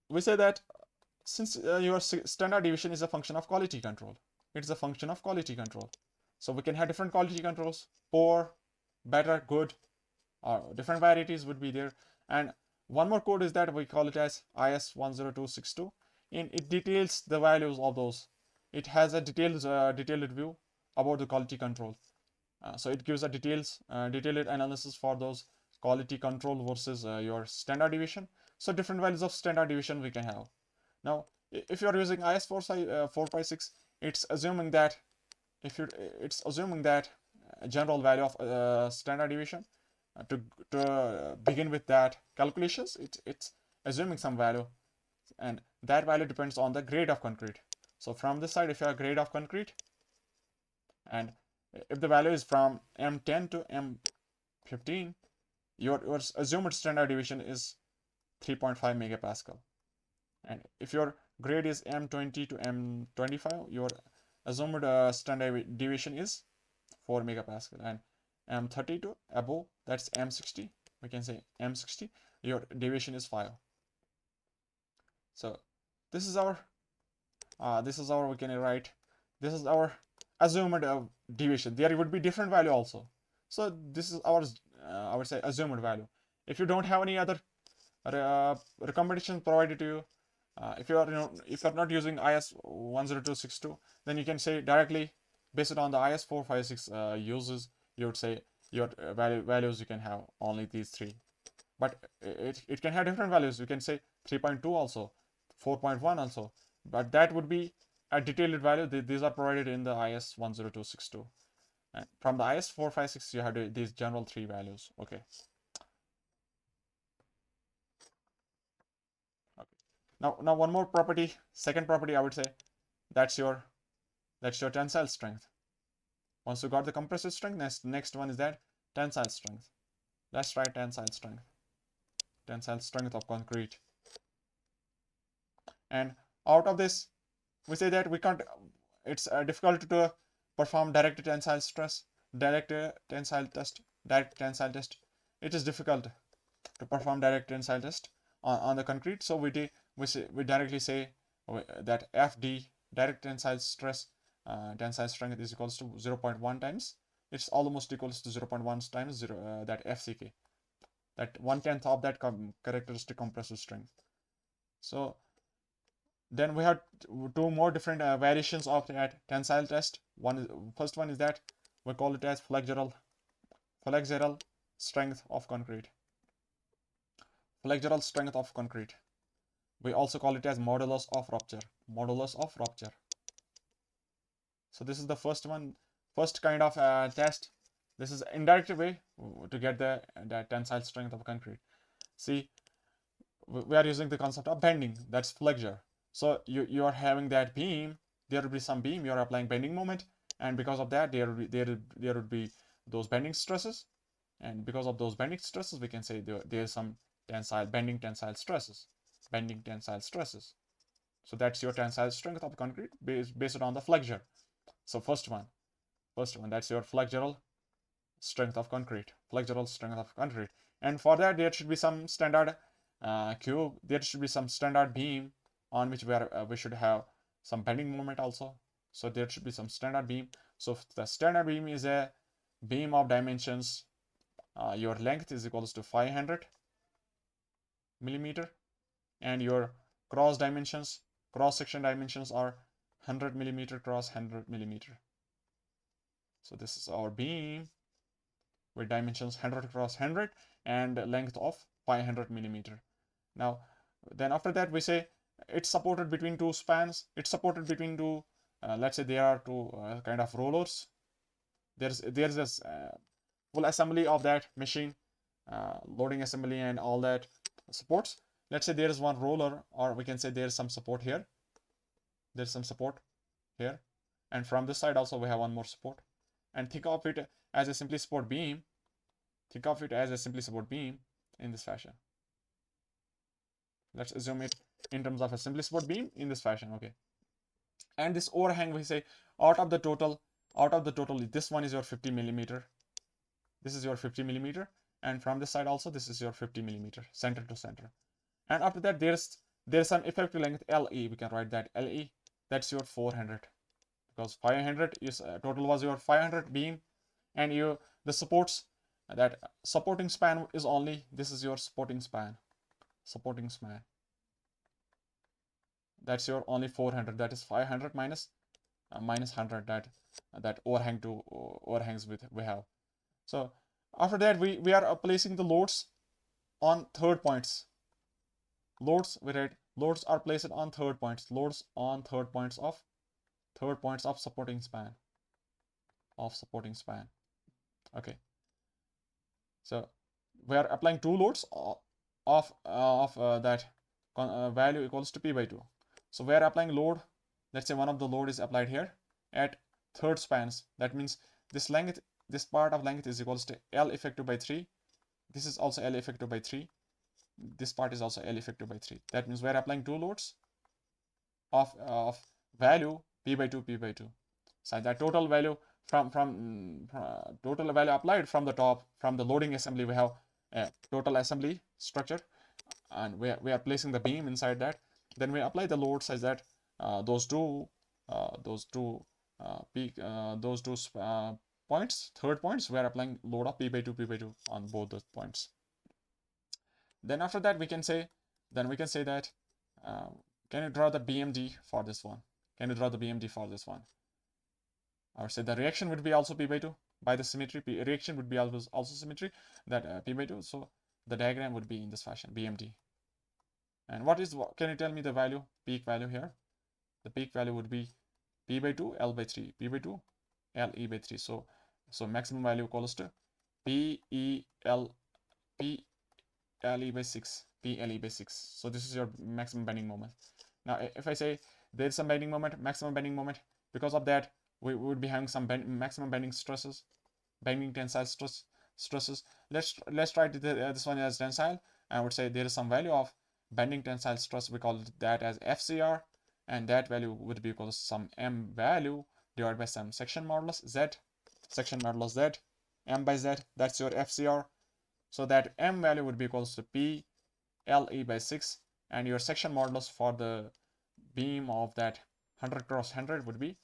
we say that since your standard deviation is a function of quality control, it's a function of quality control. So we can have different quality controls, poor, better, good, or different varieties would be there. And one more code is that we call it as IS10262. And it details the values of those. It has a detailed view about the quality control. So it gives a detailed analysis for those quality control versus your standard deviation. So different values of standard deviation we can have. Now, if you are using IS456, it's assuming that general value of standard deviation to begin with that calculations. It's assuming some value, and that value depends on the grade of concrete. So from this side, if you have grade of concrete, and if the value is from M10 to M15, your assumed standard deviation is 3.5 megapascal. And if your grade is M20 to M25, your assumed standard deviation is 4 megapascal. And M30 to above, that's M60, we can say M60, your deviation is 5. So this is our we can write, this is our assumed deviation. There would be different value also. So this is our I would say assumed value. If you don't have any other recommendation provided to you, if you are not using IS10262, then you can say directly based on the IS456 uses, you would say your values you can have only these three. But it can have different values. You can say 3.2 also, 4.1 also, but that would be a detailed value. These are provided in the IS10262. And from the IS456, you have these general three values. Okay. Now one more property, second property I would say, that's your tensile strength. Once you got the compressive strength, next one is that tensile strength. Let's write tensile strength. Tensile strength of concrete. And out of this, we say that we can't. It's difficult to perform direct tensile stress, direct tensile test. It is difficult to perform direct tensile test on the concrete. So we directly say that FD, direct tensile stress, tensile strength, is equals to 0.1 times. It's almost equals to 0.1 times that FCK, that 1/10 of that characteristic compressive strength. So then we have two more different variations of that tensile test. First one is that we call it as flexural strength of concrete. Flexural strength of concrete. We also call it as modulus of rupture. Modulus of rupture. So this is the first kind of test. This is indirect way to get the tensile strength of concrete. See, we are using the concept of bending. That's flexure. So you are having that beam. There will be some beam. You are applying bending moment, and because of that, there would be those bending stresses, and because of those bending stresses, we can say there is some bending tensile stresses. So that's your tensile strength of concrete based on the flexure. So first one, that's your flexural strength of concrete. And for that, there should be some standard cube. There should be some standard beam on which we should have some bending moment also. So there should be some standard beam. So the standard beam is a beam of dimensions. Your length is equals to 500. millimeter, and your cross section dimensions are 100 millimeter cross 100 millimeter. So this is our beam with dimensions 100 cross 100 and length of 500 millimeter. Now, then after that we say it's supported between two spans. It's supported between two, let's say there are two kind of rollers. There's this full assembly of that machine, loading assembly and all that supports. Let's say there is one roller, or we can say there's some support here. There's some support here, and from this side also we have one more support. And think of it as a simply support beam. Think of it as a simply support beam in this fashion. Let's assume it in terms of a simply support beam in this fashion. Okay. And this overhang, we say out of the total, this one is your 50 millimeter. This is your 50 millimeter, and from this side also this is your 50 millimeter, center to center. And after that there's some effective length LE. We can write that LE. That's your 400, because 500 is total was your 500 beam, and the supports, that supporting span is only, this is your supporting span. That's your only 400. That is 500 minus 100, that overhangs with we have. So after that we are placing the loads on third points. Loads are placed on third points. Loads on third points of supporting span. Okay. So we are applying two loads of that value equals to p/2. So we are applying load. Let's say one of the load is applied here at third spans. That means this length, this part of length is equals to L effective by 3. This is also L effective by 3. This part is also L effective by 3. That means we are applying two loads of value p/2. So that total value from total value applied from the top, from the loading assembly, we have a total assembly structure, and we are placing the beam inside that. Then we apply the load such that those two points, third points, we are applying load of p/2 on both those points. Then after that we can say that can you draw the BMD for this one? I would say the reaction would be also p/2 by the symmetry. Reaction would be also symmetry, that p/2. So the diagram would be in this fashion, BMD. And can you tell me the value, peak value here? The peak value would be p/2 L by 3, p/2 L E by 3. So maximum value equals to P E L E by 6, PLE by 6. So this is your maximum bending moment. Now if I say there is some bending moment, maximum bending moment, because of that we would be having some maximum bending stresses, bending tensile stresses. Let's write this one as tensile. I would say there is some value of bending tensile stress. We call that as FCR, and that value would be equal to some M value divided by some section modulus Z, M by Z. That's your FCR. So that M value would be equals to P LE by 6, and your section modulus for the beam of that 100 cross 100 would be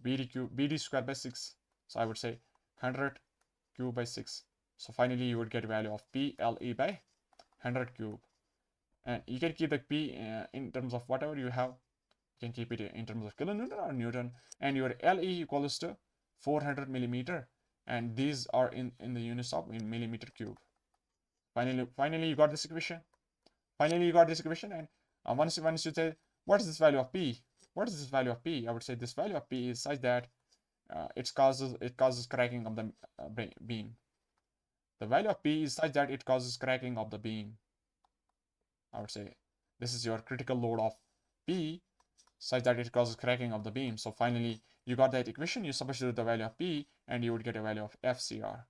BD squared by 6. So I would say 100 cube by 6. So finally you would get a value of PLE by 100 cube. And you can keep the P in terms of whatever you have. You can keep it in terms of kilonewton or Newton. And your LE equals to 400 millimeter. And these are in the units of in millimeter cube. Finally you got this equation. And once you say, what is this value of P? I would say this value of P is such that it causes cracking of the beam. The value of P is such that it causes cracking of the beam. I would say this is your critical load of P such that it causes cracking of the beam. So finally you got that equation, you substitute the value of P, and you would get a value of FCR.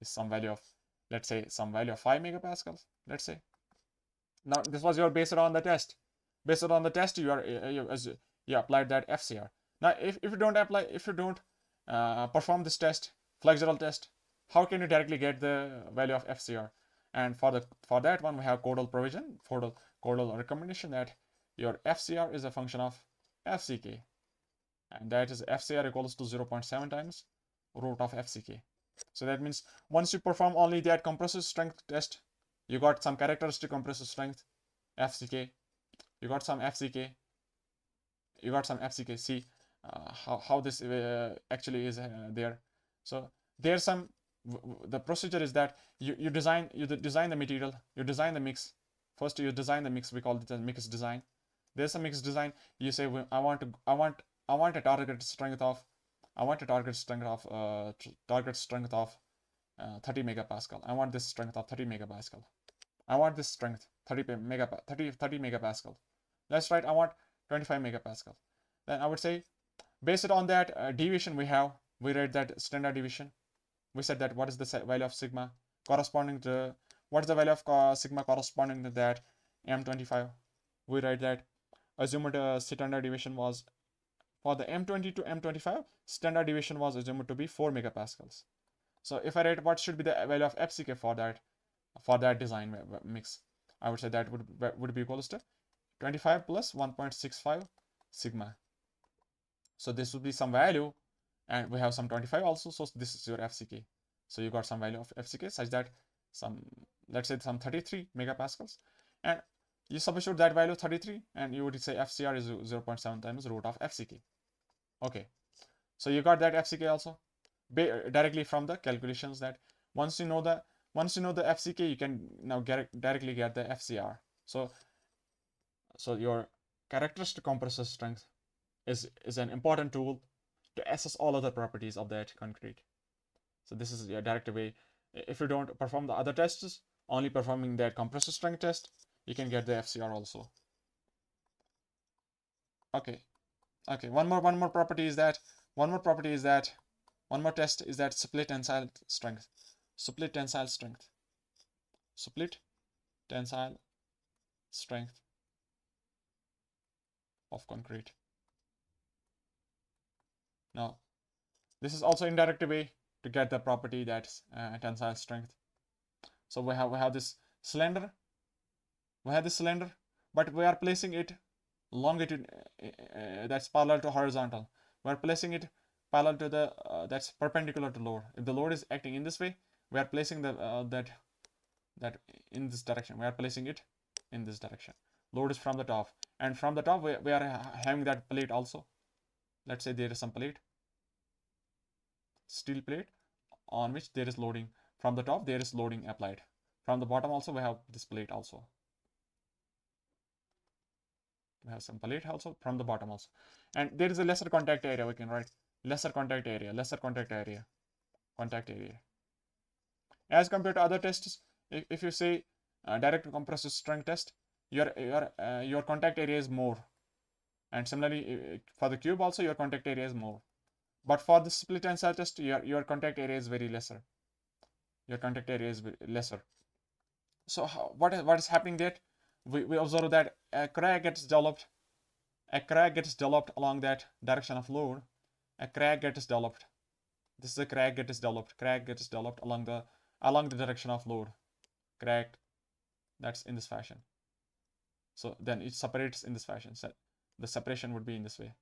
Is some value of, let's say, some value of 5 megapascals, let's say. Now this was your based on the test. Based on the test, you applied that FCR. Now if you don't perform this test, flexural test, how can you directly get the value of FCR? And for that one we have codal provision, codal recommendation that your FCR is a function of FCK, and that is FCR equals to 0.7 times root of FCK. So that means once you perform only that compressive strength test, You got some characteristic compressive strength, FCK. You got some FCK. You got some FCK. See how this actually is there. So there's some. The procedure is that you design the material, you design the mix. First you design the mix. We call it the mix design. There's a mix design. You say I want a target strength of 30 megapascal. I want this strength of 30 megapascal. I want this strength 30 megapascal. Let's write I want 25 megapascal. Then I would say, based on that deviation we have, we write that standard deviation. We said that what is the value of sigma corresponding to, what is the value of sigma corresponding to that M25. We write that assumed standard deviation was, for the M20 to M25, standard deviation was assumed to be 4 megapascals. So if I write what should be the value of FCK for that design mix, I would say that would be equals to 25 plus 1.65 sigma. So this would be some value, and we have some 25 also, so this is your FCK. So you got some value of FCK such that some, let's say some 33 megapascals, and you substitute that value 33 and you would say FCR is 0.7 times root of FCK. Okay, so you got that FCK also directly from the calculations. That once you know the FCK, you can now directly get the FCR. So your characteristic compressive strength is an important tool to assess all other properties of that concrete. So this is a direct way. If you don't perform the other tests, only performing that compressive strength test, you can get the FCR also. Okay, one more property is that one more test is that split tensile strength. Split tensile strength of concrete. Now this is also indirect way to get the property that's tensile strength. So we have this cylinder. But we are placing it longitude that's parallel to horizontal. We are placing it parallel to the that's perpendicular to load. If the load is acting in this way, we are placing the that in this direction. We are placing it in this direction. Load is from the top, and from the top we are having that plate also. Let's say there is some plate, steel plate, on which there is loading. From the top there is loading applied. From the bottom also we have this plate also. We have some plate also from the bottom also, and there is a lesser contact area. We can write lesser contact area as compared to other tests. If you say direct compressive strength test, your contact area is more, and similarly for the cube also your contact area is more. But for the split tensile test, your contact area is very lesser. So what is happening there? We observe that a crack gets developed along that direction of load. This is a crack gets developed along the direction of load. Crack, that's in this fashion. So then it separates in this fashion. So the separation would be in this way.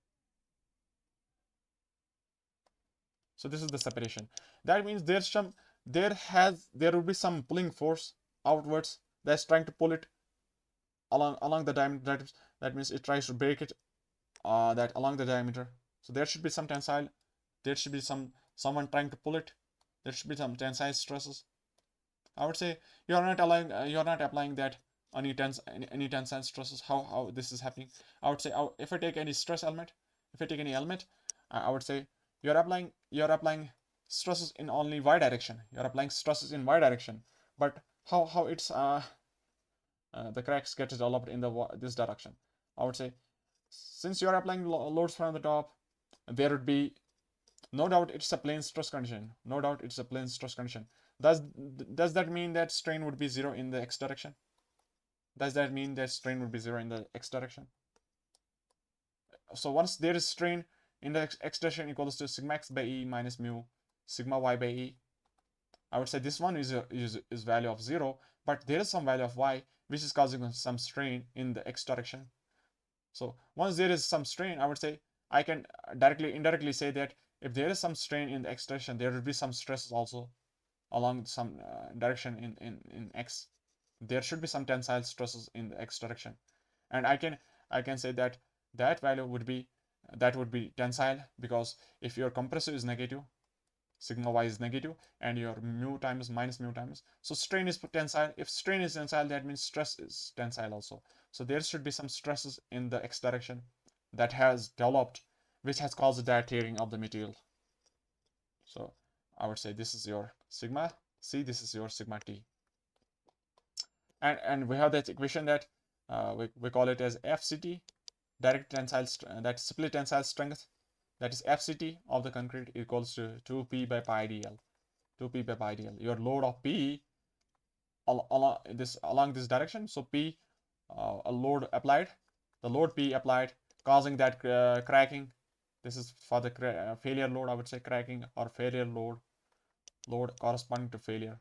So this is the separation. That means there would be some pulling force outwards that's trying to pull it along the diameter. That means it tries to break it that along the diameter. So there should be some tensile. There should be someone trying to pull it. There should be some tensile stresses. I would say you are not applying that any tensile stresses. How this is happening? I would say if I take any stress element, I would say you're applying stresses in only y direction. You're applying stresses in y direction. But how it's the cracks get developed in this direction? I would say, since you're applying loads from the top, there would be no doubt it's a plane stress condition. Does that mean that strain would be zero in the x direction? So once there is strain in the x direction equals to sigma x by e minus mu sigma y by e, I would say this one is value of 0, but there is some value of y which is causing some strain in the x direction. So once there is some strain, I would say I can indirectly say that if there is some strain in the x direction, there will be some stresses also along some direction in x. there should be some tensile stresses in the x direction, and I can say that that value would be tensile, because if your compressor is negative, sigma y is negative, and your mu times minus mu times, so strain is tensile. If strain is tensile, that means stress is tensile also. So there should be some stresses in the x direction that has developed, which has caused that tearing of the material. So I would say this is your sigma c, this is your sigma t, and we have that equation that we call it as FCT, direct tensile, that split tensile strength, that is FCT of the concrete equals to 2p by pi dl. 2p by pi dl. Your load of P along this direction. So P, a load applied, the load P applied, causing that cracking. This is for the failure load, I would say, cracking or failure load corresponding to failure.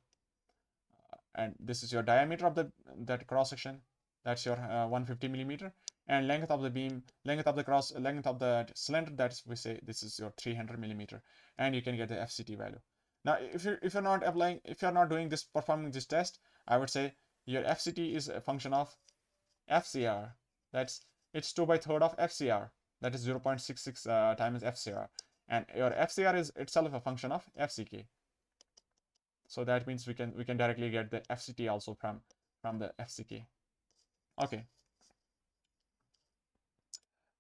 And this is your diameter of that cross section. That's your 150 millimeter, and length of the beam, length of the cylinder. That's, we say, this is your 300 millimeter, and you can get the FCT value. Now, if you're not performing this test, I would say your FCT is a function of FCR. It's 2 by 3rd of FCR. That is 0.66 times FCR, and your FCR is itself a function of FCK. So that means we can directly get the FCT also from the FCK. Okay.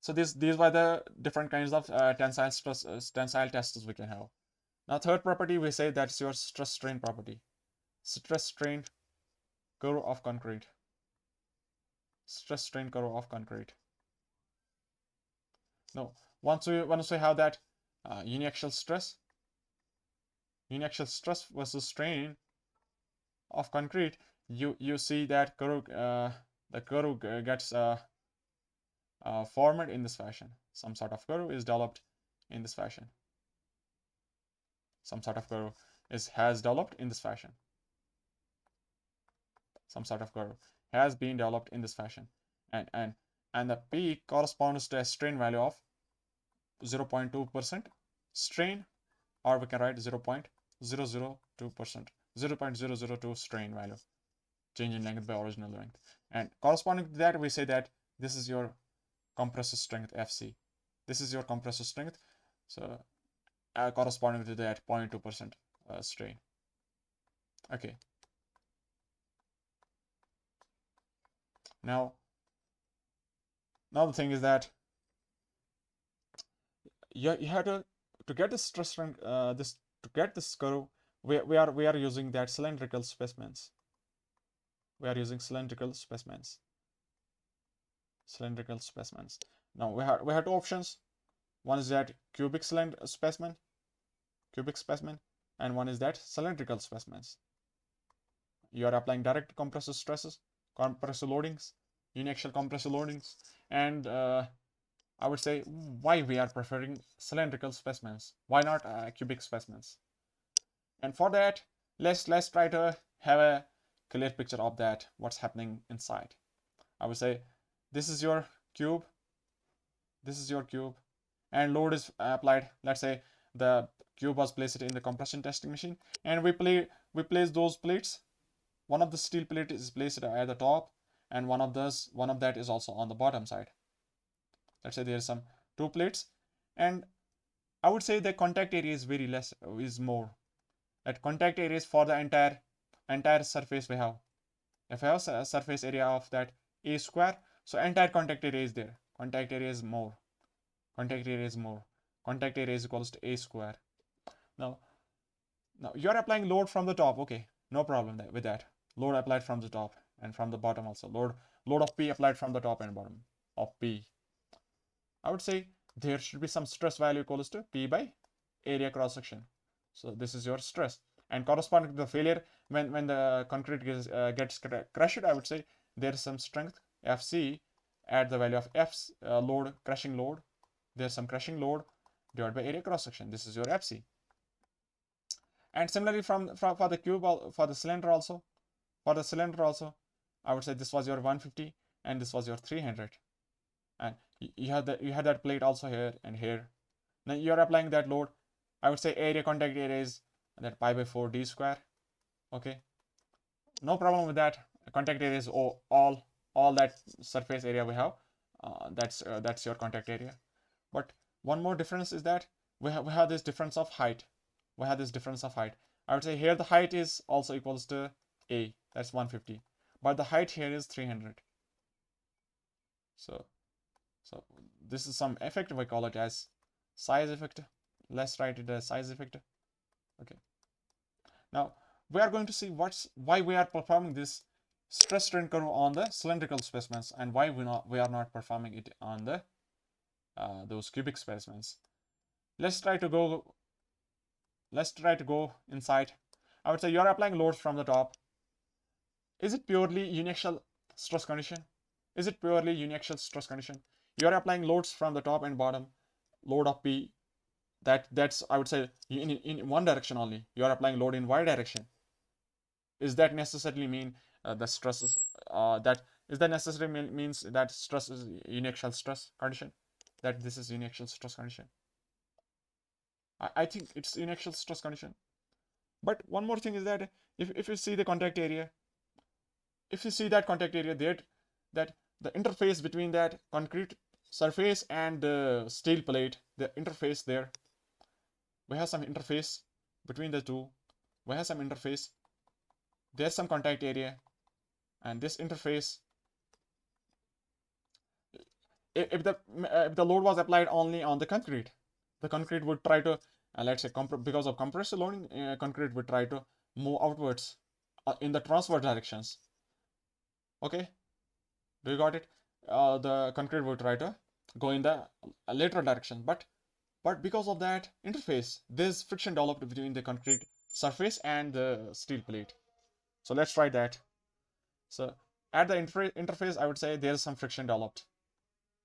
So these were the different kinds of tensile tests we can have. Now, third property, we say that's your stress strain property. Stress strain curve of concrete. Stress strain curve of concrete. Now, once we have that uniaxial stress versus strain of concrete, you see that curve, the curve gets formed in this fashion. Some sort of curve is developed in this fashion. Some sort of curve has developed in this fashion. Some sort of curve has been developed in this fashion, and the peak corresponds to a strain value of 0.2% strain, or we can write 0.002%, 0.002 strain value, change in length by original length. And corresponding to that, we say that this is your compressive strength FC. This is your compressive strength. So corresponding to that 0.2% strain. Okay. Now the thing is that you have to get this stress strength, to get this curve, we are using that cylindrical specimens. We are using cylindrical specimens. Now we have two options. One is that cubic specimen, and one is that cylindrical specimens. You are applying direct compressive stresses, compressive loadings, uniaxial compressive loadings, and I would say why we are preferring cylindrical specimens. Why not cubic specimens? And for that, let's try to have a clear picture of that, what's happening inside. I would say this is your cube, and load is applied. Let's say the cube was placed in the compression testing machine, and we place those plates. One of the steel plate is placed at the top, and one of that is also on the bottom side. Let's say there is some 2 plates, and I would say the contact area is very less, is more. That contact area is for the entire surface we have. If I have a surface area of that a square, so entire contact area is there. Contact area is more. Contact area is equals to a square. Now you are applying load from the top. Okay, no problem with that. Load applied from the top and from the bottom also. Load of P applied from the top and bottom of P. I would say there should be some stress value equals to P by area cross section. So this is your stress, and corresponding to the failure, when the concrete gets crushed, I would say there is some strength FC at the value of F's load, crushing load. There's some crushing load divided by area cross section. This is your FC. And similarly for the cube, for the cylinder also, I would say this was your 150 and this was your 300, and you had that plate also here and here. Now you are applying that load. I would say contact area is that pi by 4 d square. Okay, no problem with that. contact area is all that surface area we have. That's your contact area. But one more difference is that we have this difference of height. We have this difference of height. I would say here the height is also equals to A, that's 150, but the height here is 300. So this is some effect, we call it as size effect. Let's write it as size effect. Okay. Now we are going to see why we are performing this stress strain curve on the cylindrical specimens and why we are not performing it on the those cubic specimens. Let's try to go inside. I would say you are applying loads from the top. Is it purely uniaxial stress condition? Is it purely uniaxial stress condition? You are applying loads from the top and bottom. Load of P, that's I would say in one direction only. You are applying load in y direction. Is that necessarily mean the stress is that necessarily means that stress is uniaxial stress condition? That this is uniaxial stress condition? I think it's uniaxial stress condition. But one more thing is that if you see the contact area, if you see that contact area there, that the interface between that concrete surface and the steel plate, the interface there, we have some interface between the two. We have some interface. There's some contact area, and this interface, if the load was applied only on the concrete would try to let's say because of compressive loading, concrete would try to move outwards in the transverse directions. Okay, do you got it? The concrete would try to go in the lateral direction, but because of that interface, there's friction developed between the concrete surface and the steel plate. So let's try that. So at the interface, I would say there's some friction developed.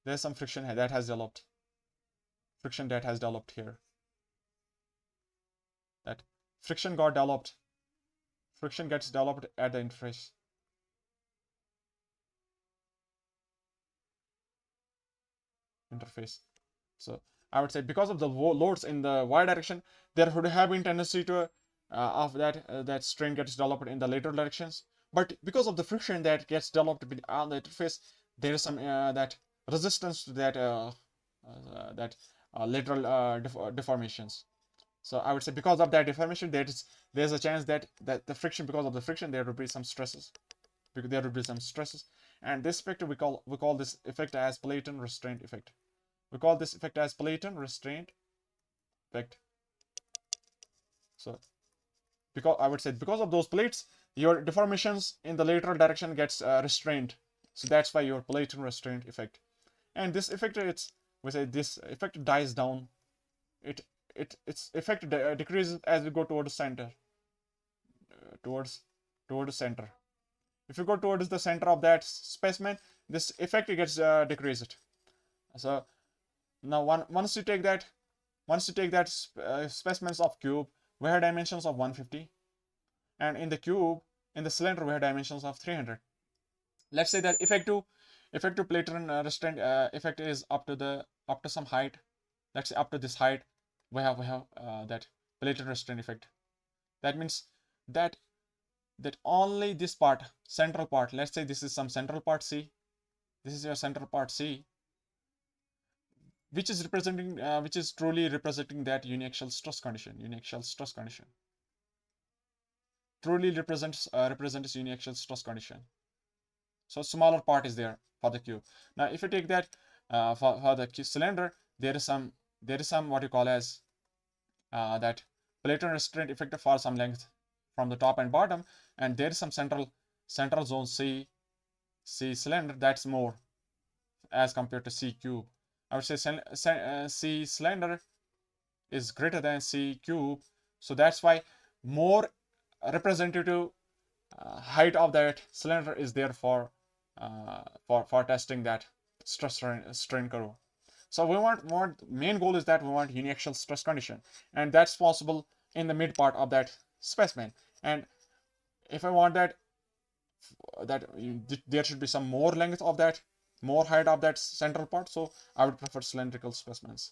There's some friction that has developed. Friction that has developed here. That friction got developed. Friction gets developed at the interface. So I would say because of the loads in the y direction, there would have been tendency to of that strain gets developed in the lateral directions. But because of the friction that gets developed on the interface, there is some that resistance to that lateral deformations. So I would say because of that deformation, there's a chance that the friction, because of the friction, there would be some stresses. There would be some stresses, and this effect we call this effect as Platon restraint effect. We call this effect as Platon restraint effect. So because I would say because of those plates, your deformations in the lateral direction gets restrained. So that's why your Platon restraint effect. And this effect, we say this effect dies down. Its effect decreases as we go towards the center. Towards the center. If you go towards the center of that specimen, this effect gets decreased. So now once you take that specimens of cube, we have dimensions of 150, and in the cube, in the cylinder, we have dimensions of 300. Let's say that effective Platon restraint effect is up to some height. Let's say up to this height, we have that Platon restraint effect. That means that only this part, central part, let's say this is some central part C. This is your central part C, which is truly representing that uniaxial stress condition. Truly represents uniaxial stress condition. So smaller part is there for the cube. Now if you take that for the cylinder, there is some what you call as that Platon restraint effect for some length from the top and bottom, and there is some central zone C cylinder that's more as compared to C cube. I would say C cylinder is greater than C cube, so that's why more representative height of that cylinder is there for testing that stress strain curve. So we want main goal is that we want uniaxial stress condition, and that's possible in the mid part of that specimen. And if I want that there should be some more length of that, more height of that central part, so I would prefer cylindrical specimens.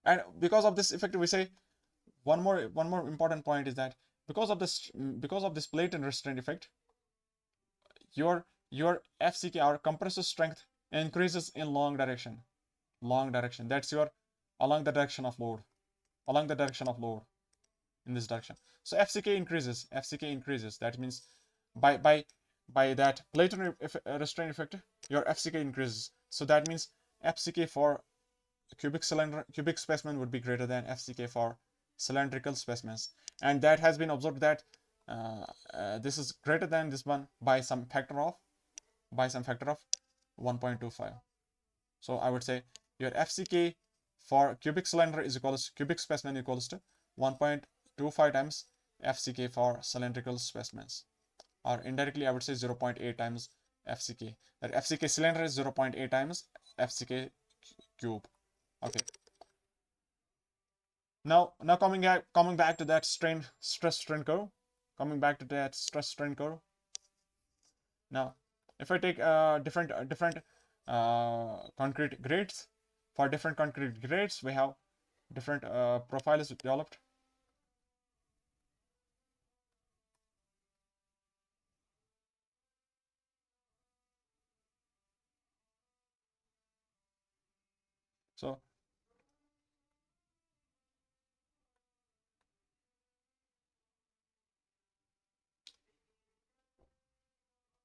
And because of this effect, we say one more important point is that because of this plate and restraint effect, your FCK or compressive strength increases in long direction. That's your along the direction of load. Along the direction of load in this direction. So FCK increases. FCK increases. That means by by by that plate and restraint effect, your FCK increases. So that means FCK for cubic specimen would be greater than FCK for cylindrical specimens, and that has been observed that this is greater than this one by some factor of 1.25. So I would say your FCK for cubic cylinder is equals to cubic specimen equals to 1.25 times FCK for cylindrical specimens, or indirectly I would say 0.8 times FCK. That FCK cylinder is 0.8 times FCK cube. Okay. Now coming back to that stress strain curve. Coming back to that stress strain curve. Now, if I take different concrete grades, for different concrete grades, we have different profiles developed.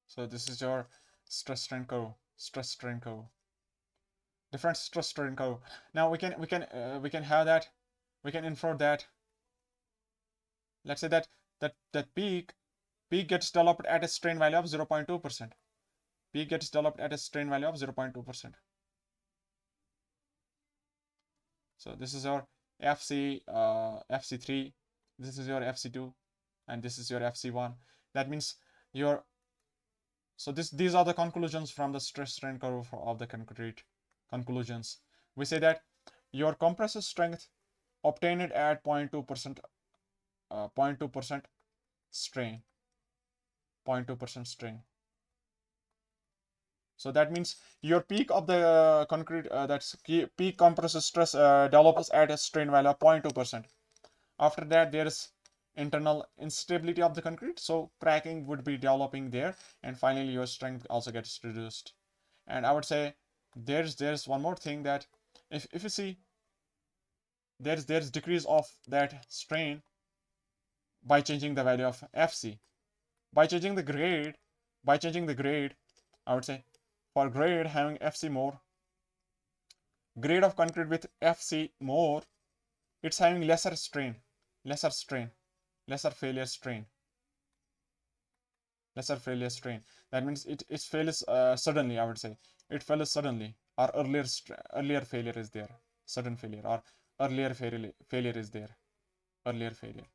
So this is your stress strain curve. Different stress strain curve. Now we can have that. We can infer that. Let's say that peak gets developed at a strain value of 0.2%. Peak gets developed at a strain value of 0.2%. So this is your FC3, this is your FC2, and this is your FC1. That means your these are the conclusions from the stress strain curve of the concrete. Conclusions. We say that your compressive strength obtained at 0.2% strain. 0.2% strain. So that means your peak of the concrete, that's peak compressive stress develops at a strain value of 0.2%. After that, there is internal instability of the concrete, so cracking would be developing there, and finally your strength also gets reduced. And I would say there's one more thing, that if you see there's decrease of that strain by changing the value of FC. By changing the grade, I would say for grade having FC more, grade of concrete with FC more, it's having lesser failure strain. That means it fails suddenly. I would say it fails suddenly, or earlier failure is there. Sudden failure or earlier failure is there. Earlier failure.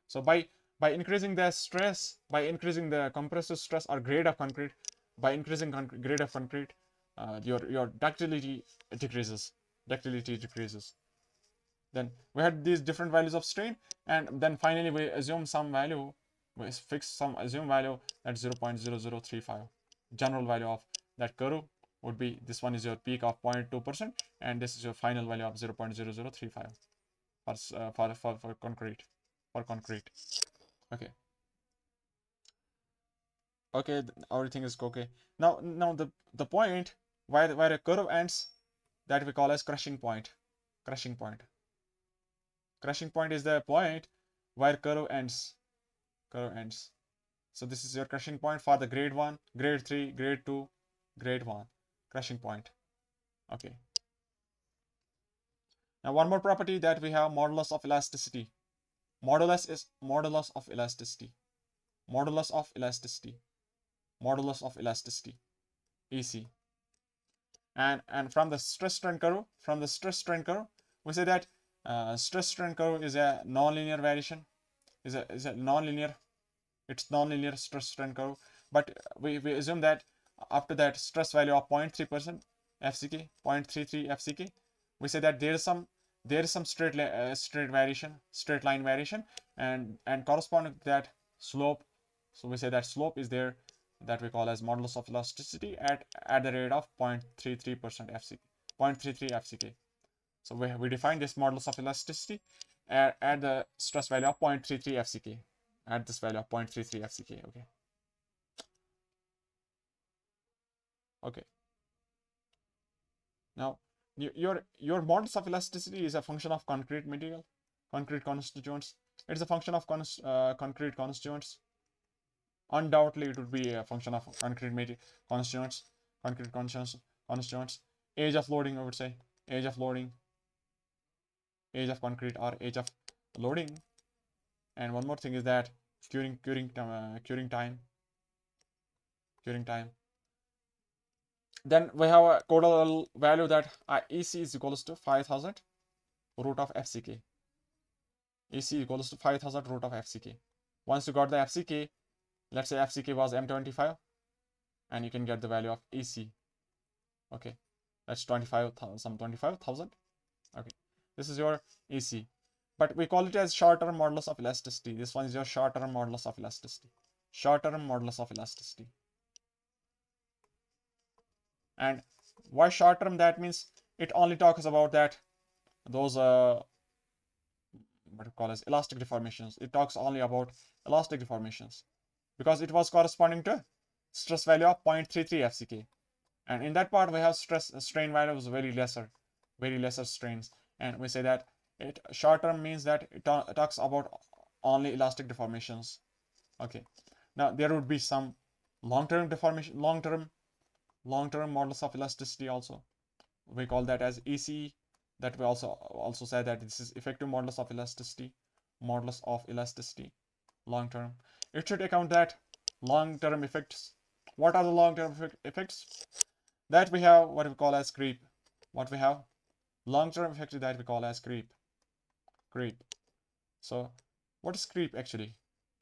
So by increasing the stress, by increasing the compressive stress or grade of concrete, by increasing grade of concrete, your ductility decreases. Then we had these different values of strain, and then finally we assume some value, we fix some assumed value at 0.0035. General value of that curve would be, this one is your peak of 0.2%, and this is your final value of 0.0035 for concrete. Okay. Okay, everything is okay. Now the point where a curve ends, that we call as crushing point. Crushing point is the point where curve ends. So this is your crushing point for the grade 1, grade 3, grade 2, grade 1. Crushing point. Okay. Now one more property that we have, modulus of elasticity. Modulus of elasticity. EC. And from the stress strain curve, we say that stress strain curve is a nonlinear variation. Is a nonlinear. It's nonlinear stress strain curve. But we assume that up to that stress value of 0.3% FCK, 0.33 FCK, we say that there is some straight line variation, and corresponding to that slope. So we say that slope is there, that we call as modulus of elasticity at the rate of 0.33% FCK, 0.33 FCK. So we define this modulus of elasticity, at the stress value of 0.33 FCK. At this value of 0.33 FCK. Okay. Okay. Now, your modulus of elasticity is a function of concrete material, concrete constituents. It's a function of concrete constituents. Undoubtedly, it would be a function of concrete material constituents, concrete constituents. Age of loading, I would say, age of loading, age of concrete, or age of loading. And one more thing is that curing time. Then we have a codal value that EC is equals to 5000 root of FCK. EC equals to 5000 root of FCK. Once you got the FCK, let's say FCK was M25, and you can get the value of EC. Okay, that's 25,000. Okay, this is your EC. But we call it as short-term modulus of elasticity. This one is your short-term modulus of elasticity. Short-term modulus of elasticity. And why short-term? That means it only talks about that those what we call as elastic deformations. It talks only about elastic deformations because it was corresponding to stress value of 0.33 FCK. And in that part we have strain values very lesser strains, and we say that it short term means that it talks about only elastic deformations. Okay, now there would be some long-term deformation, long-term modulus of elasticity also. We call that as EC. That we also say that this is effective modulus of elasticity, long term. It should account that long-term effects. What are the long-term effects? That we have what we call as creep. What we have long-term effect that we call as creep. So what is creep actually?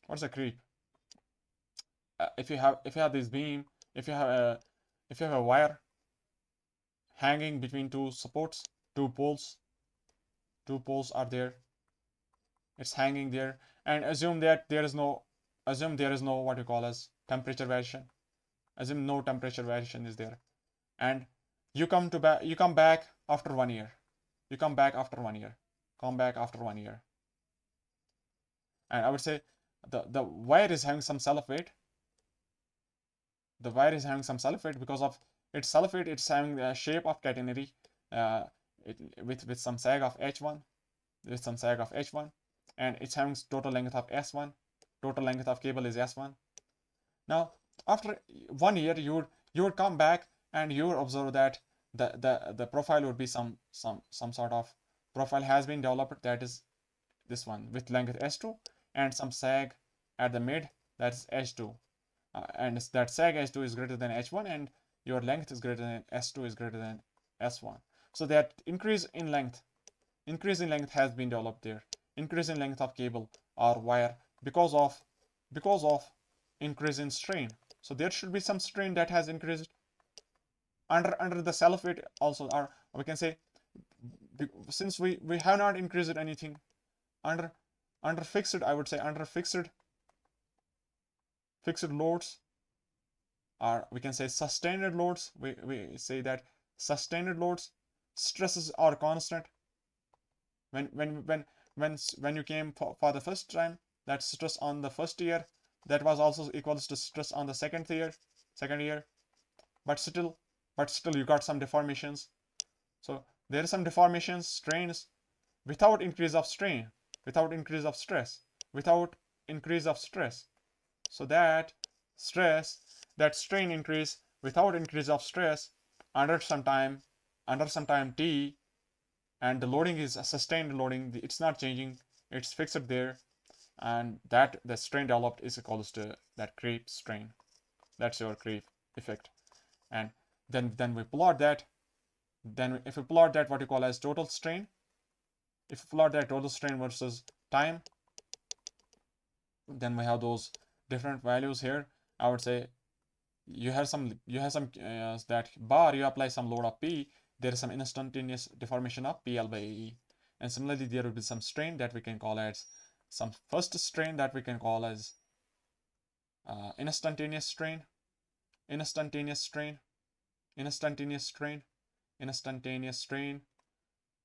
What's a creep? If you have this beam, if you have a wire hanging between two supports, two poles are there. It's hanging there, and assume there is no what you call as temperature variation. Assume no temperature variation is there, and you come back after 1 year. Come back after 1 year. And I would say the wire is having some self-weight. Because of its self-weight. It's having the shape of catenary with some sag of H1, and it's having total length of S1. Total length of cable is S1. Now, after 1 year, you would come back and you would observe that the profile would be some sort of profile has been developed, that is this one with length S2 and some sag at the mid, that's H2, and that sag H2 is greater than H1 and your length is greater than S2 is greater than S1. So that increase in length has been developed there. Increase in length of cable or wire because of increase in strain. So there should be some strain that has increased under the self-weight also, or we can say since we have not increased anything under fixed, I would say under fixed loads, or we can say sustained loads. We say that sustained loads, stresses are constant. When you came for the first time, that stress on the first year, that was also equals to stress on the second year, but still you got some deformations. So there are some deformations, strains, without increase of strain, without increase of stress. So that strain increase without increase of stress under some time t, and the loading is a sustained loading. It's not changing, it's fixed there, and that the strain developed is equals to that creep strain. That's your creep effect. And then we plot that. Then if we plot that what you call as total strain, if you plot that total strain versus time, then we have those different values here. I would say you have some that bar, you apply some load of P, there is some instantaneous deformation of PL by AE. And similarly, there will be some strain that we can call as some first strain that we can call as instantaneous strain,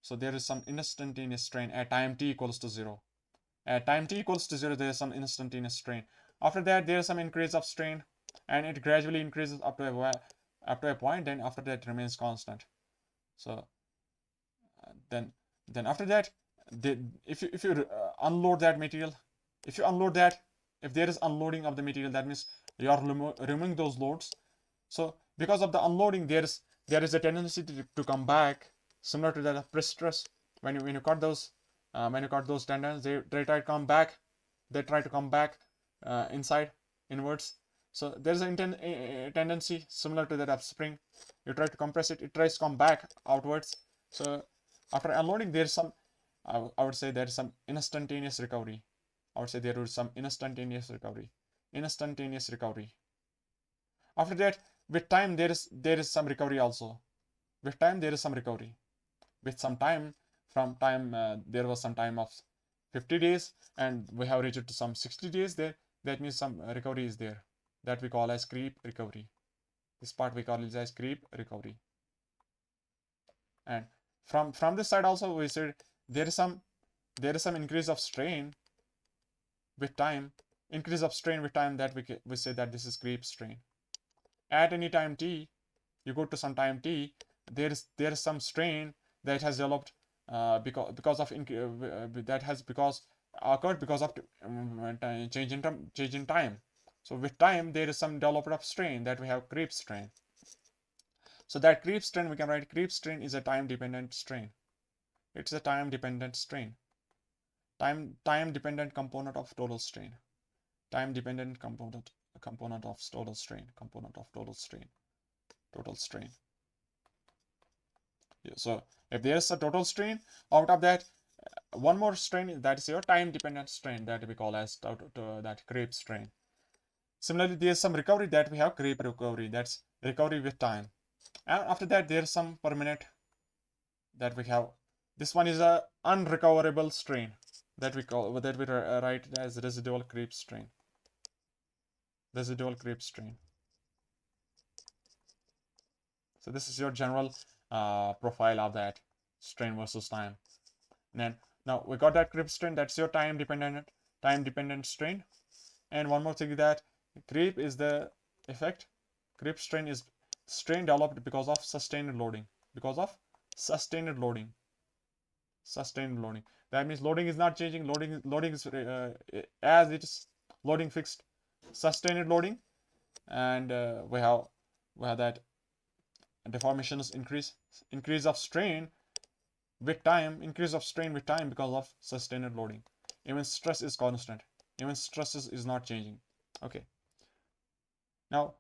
So there is some instantaneous strain at time t equals to 0. At time t equals to 0, there is some instantaneous strain. After that, there is some increase of strain, and it gradually increases up to a point. Then after that, remains constant. So then after that, if you unload that material, if you unload that, if there is unloading of the material, that means you are removing those loads. So because of the unloading, there is a tendency to come back, similar to that of pre-stress. When you cut those tendons, they try to come back. They try to come back inside, inwards. So there is a tendency similar to that of spring. You try to compress it, it tries to come back outwards. So after unloading, there is some, I would say there is some instantaneous recovery. I would say there is some instantaneous recovery. Instantaneous recovery. After that, with time, there is some recovery also. With time, there is some recovery. With some time, from time, there was some time of 50 days, and we have reached to some 60 days there. That means some recovery is there. That we call as creep recovery. This part we call it as creep recovery. And from this side also, we said there is some increase of strain with time. Increase of strain with time, that we say that this is creep strain. At any time t, you go to some time t, there is some strain that has developed because of that has occurred because of change in time. So with time, there is some development of strain, that we have creep strain. So that creep strain, we can write creep strain is a time dependent strain. It's a time dependent strain. Time dependent component of total strain. Time dependent component of total strain. Total strain. Yeah, so if there is a total strain, out of that, one more strain, that is your time dependent strain, that we call as that creep strain. Similarly, there is some recovery, that we have creep recovery. That's recovery with time. And after that, there is some permanent, that we have. This one is a unrecoverable strain, that we write as residual creep strain. Residual creep strain. So this is your general profile of that strain versus time. And then now we got that creep strain. That's your time dependent strain. And one more thing, that creep is the effect. Creep strain is strain developed because of sustained loading. Sustained loading. That means loading is not changing. Loading is as it is. Loading fixed. Sustained loading, and we have that deformations increase of strain with time. Increase of strain with time because of sustained loading. Even stress is constant. Even stress is not changing. Okay. Now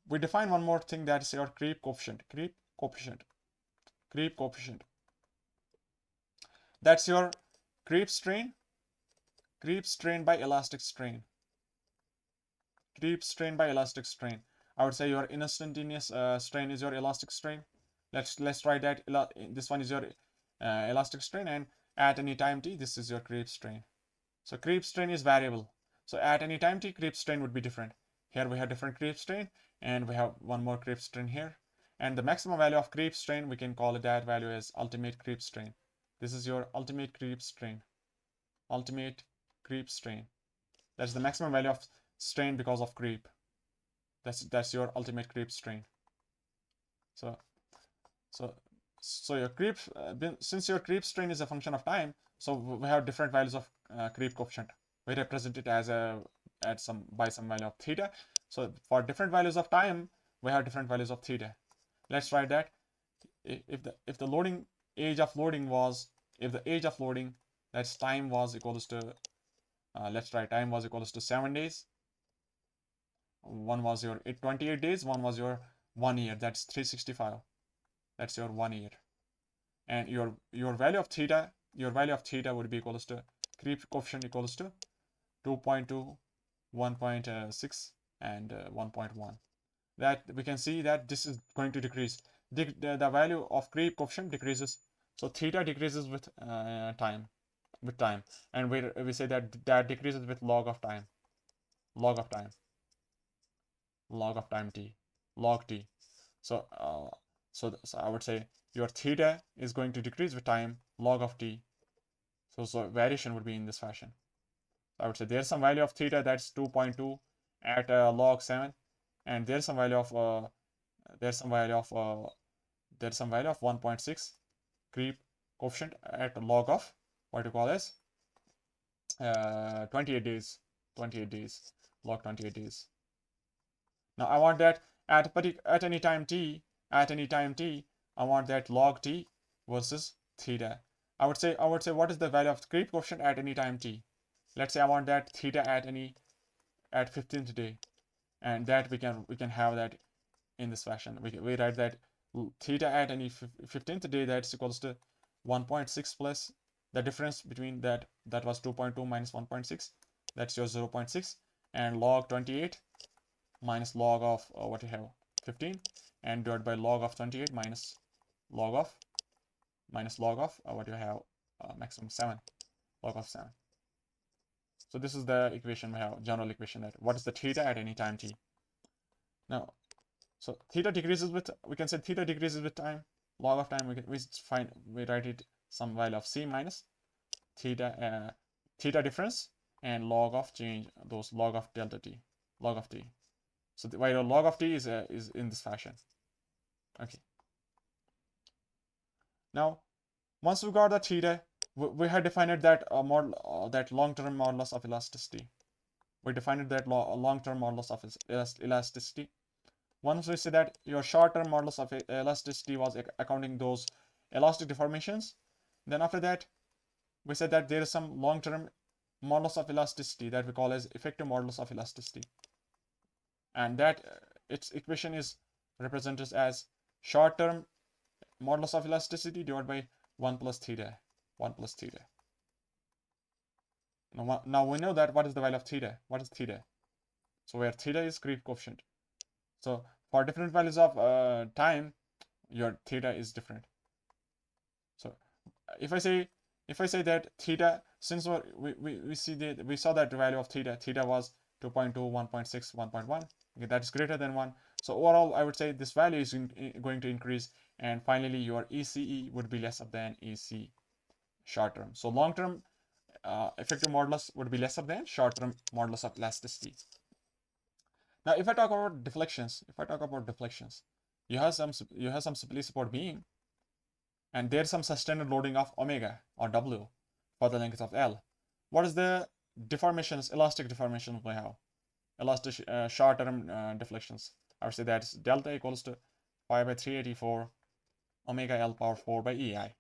we define one more thing, that is your creep coefficient. Creep coefficient. That's your creep strain by elastic strain. Creep strain by elastic strain. I would say your instantaneous strain is your elastic strain. Let's try that. This one is your elastic strain, and at any time t, this is your creep strain. So creep strain is variable. So at any time t, creep strain would be different. Here we have different creep strain, and we have one more creep strain here. And the maximum value of creep strain, we can call that value as ultimate creep strain. This is your ultimate creep strain. Ultimate creep strain. That's the maximum value of strain because of creep. That's your ultimate creep strain. So your creep, since your creep strain is a function of time, so we have different values of creep coefficient. We represent it as by some value of theta. So for different values of time, we have different values of theta. Let's write that. If the age of loading, that's time was equals to let's try time was equals to 7 days. One was your 28 days, one was your 1 year. That's 365. That's your 1 year. And your value of theta would be equals to creep coefficient equals to 2.2, 1.6, and 1.1. That we can see that this is going to decrease. The value of creep coefficient decreases. So theta decreases with time. And we say that decreases with log of time t, log t. So So I would say your theta is going to decrease with time, log of t. So variation would be in this fashion. I would say there's some value of theta that's 2.2 at log 7, and there's some value of there's some value of 1.6 creep coefficient at log of what you call as 28 days, 28 days, log 28 days. Now I want that at any time t, I want that log t versus theta. I would say what is the value of the creep coefficient at any time t? Let's say I want that theta at 15th day, and that we can have that in this fashion. We write that theta at any 15th day, that's equals to 1.6 plus the difference between that was 2.2 minus 1.6, that's your 0.6, and log 28 minus log of what you have 15, and divided by log of 28 minus log of what you have maximum 7, log of 7. So this is the equation we have, general equation, that what is the theta at any time t. Now, so theta decreases with, we can say theta decreases with time, log of time, we write it some value of c minus theta difference and log of change, those log of delta t, log of t. So the value of log of t is in this fashion. Okay. Now, once we got the theta, we had defined that model, that long-term modulus of elasticity. We defined that long-term modulus of elasticity. Once we say that your short-term modulus of elasticity was accounting those elastic deformations, then after that we said that there is some long-term modulus of elasticity that we call as effective modulus of elasticity, and that its equation is represented as short-term modulus of elasticity divided by 1 plus theta. Now we know that what is the value of theta. What is theta? So where theta is creep coefficient. So for different values of time, your theta is different. So if I say that theta, since we saw that the value of theta was 2.2, 1.6, 1.1, okay, that is greater than 1. So overall, I would say this value is going to increase, and finally your ECE would be lesser than EC short term. So long term effective modulus would be lesser than short term modulus of elasticity. Now, if I talk about deflections, you have some simply support beam, and there's some sustained loading of omega or W for the length of L. What is the deformations, elastic deformations we have? Elastic short-term deflections. I would say that's delta equals to 5 by 384 omega L power 4 by EI.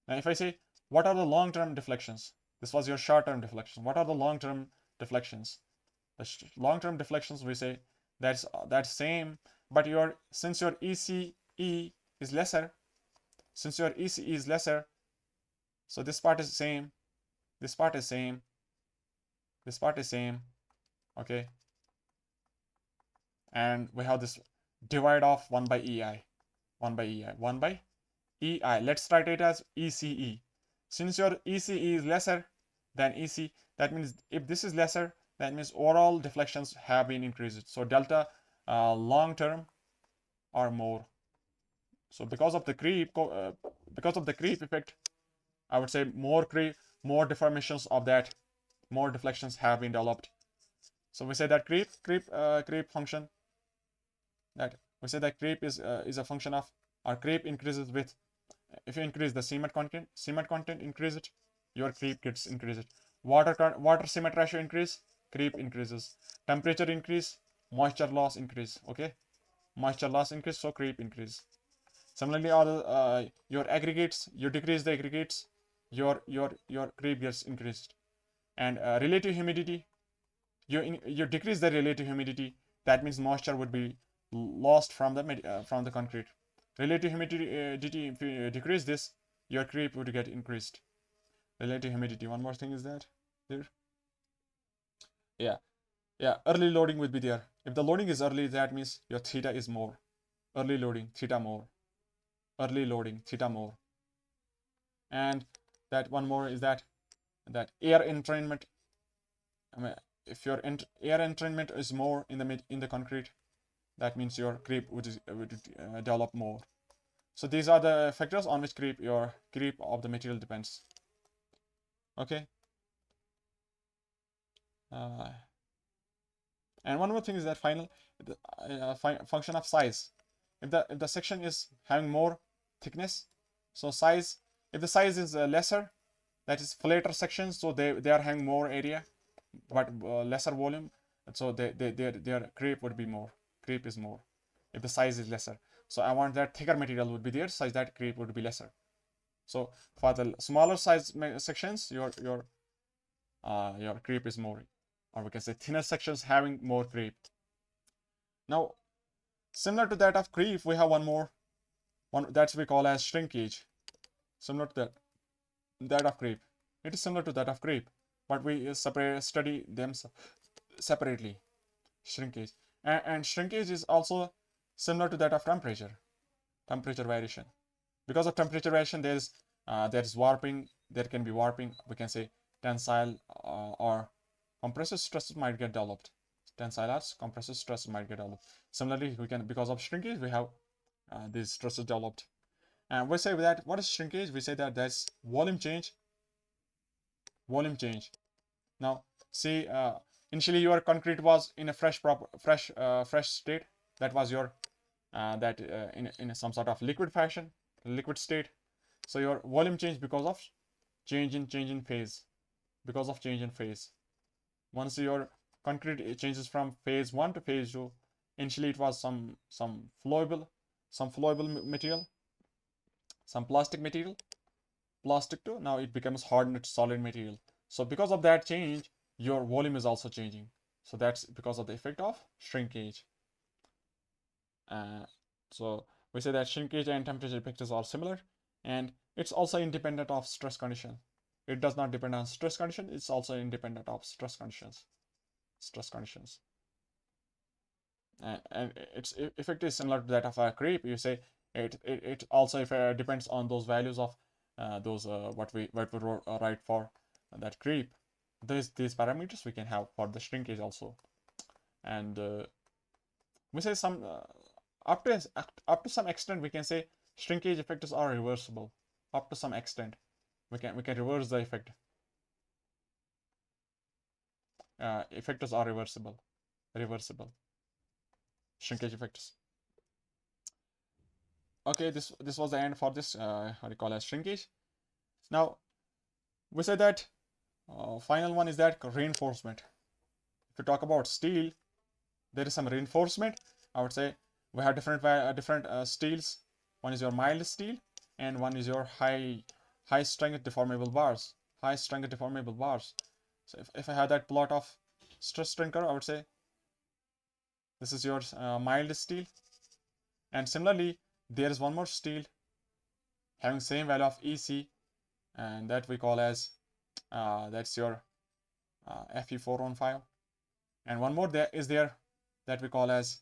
Now, if I say, what are the long-term deflections? This was your short-term deflection. What are the long-term deflections? The long-term deflections, we say that's same, but since your ECE is lesser, so this part is same, this part is same, okay, and we have this divide of 1 by EI. Let's write it as ECE. Since your ECE is lesser than EC, that means if this is lesser, that means overall deflections have been increased. So delta long term or more. So because of the creep effect, I would say more deformations of that, more deflections have been developed. So we say that creep function, that we say that creep is a function of, or creep increases with, if you increase the cement content increase it, your creep gets increased. Water cement ratio increase, creep increases. Temperature increase, moisture loss increase. Okay, moisture loss increase, so creep increase. Similarly, all your aggregates, you decrease the aggregates, your creep gets increased. And relative humidity, you decrease the relative humidity, that means moisture would be lost from the concrete. Relative humidity, if you decrease this, your creep would get increased. Relative humidity. One more thing is that there. Yeah, early loading would be there. If the loading is early, that means your theta is more. Early loading, theta more. Early loading, theta more. And that one more is that air entrainment. I mean, if your air entrainment is more in the concrete, that means your creep would develop more. So these are the factors on which your creep of the material depends. Okay. And one more thing is that final function of size. If the section is having more thickness, so size, if the size is lesser, that is flatter sections, so they are having more area but lesser volume, so their creep would be more. Creep is more if the size is lesser. So I want that thicker material would be there such that creep would be lesser. So for the smaller size sections, your creep is more, or we can say thinner sections having more creep. Now, similar to that of creep, we have one that we call as shrinkage. Similar to that of creep. It is similar to that of creep, but we study them separately. Shrinkage, and shrinkage is also similar to that of temperature variation. Because of temperature variation, there is warping. There can be warping. We can say tensile or compressive stresses might get developed. Tensile or compressive stress might get developed. Similarly, we can, because of shrinkage, we have these stresses developed. And we say that what is shrinkage? We say that that's volume change. Volume change. Now, see, initially your concrete was in a fresh state. That was your in some sort of liquid fashion, liquid state. So your volume change because of change in phase. Because of change in phase. Once your concrete changes from phase 1 to phase 2, initially it was some flowable material, some plastic material, plastic to now it becomes hardened solid material. So because of that change, your volume is also changing. So that's because of the effect of shrinkage. So we say that shrinkage and temperature factors are similar, and it's also independent of stress condition. It does not depend on stress condition. It's also independent of stress conditions. And its effect is similar to that of a creep. You say it also depends on those values of those what we write for that creep. These parameters we can have for the shrinkage also. And we say some up to some extent we can say shrinkage effects are reversible. Up to some extent we can reverse the effect. Effects are reversible. Shrinkage effects. Okay, this was the end for this how do you call it, shrinkage. Now we say that final one is that reinforcement. If you talk about steel, there is some reinforcement. I would say we have different steels. One is your mild steel, and one is your high strength deformable bars. So if I have that plot of stress strain curve, I would say this is your mild steel. And similarly, there is one more steel having same value of EC, and that we call as that's your Fe415. And one more there is there that we call as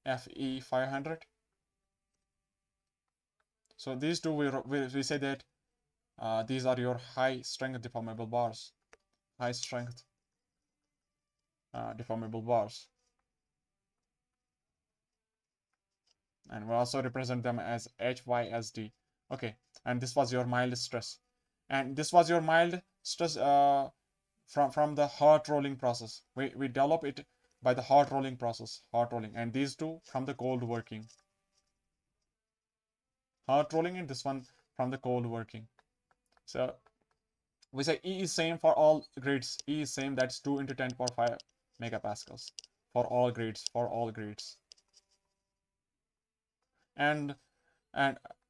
Fe500. So these two we say that these are your high strength deformable bars. And we also represent them as HYSD. Okay, and this was your mild stress, and this was your mild stress from the hot rolling process. We develop it by the hot rolling process, and these two from the cold working. Hot rolling, and this one from the cold working. So we say E is same for all grades. E is same, that's 2 into 10 power 5 megapascals for all grades. And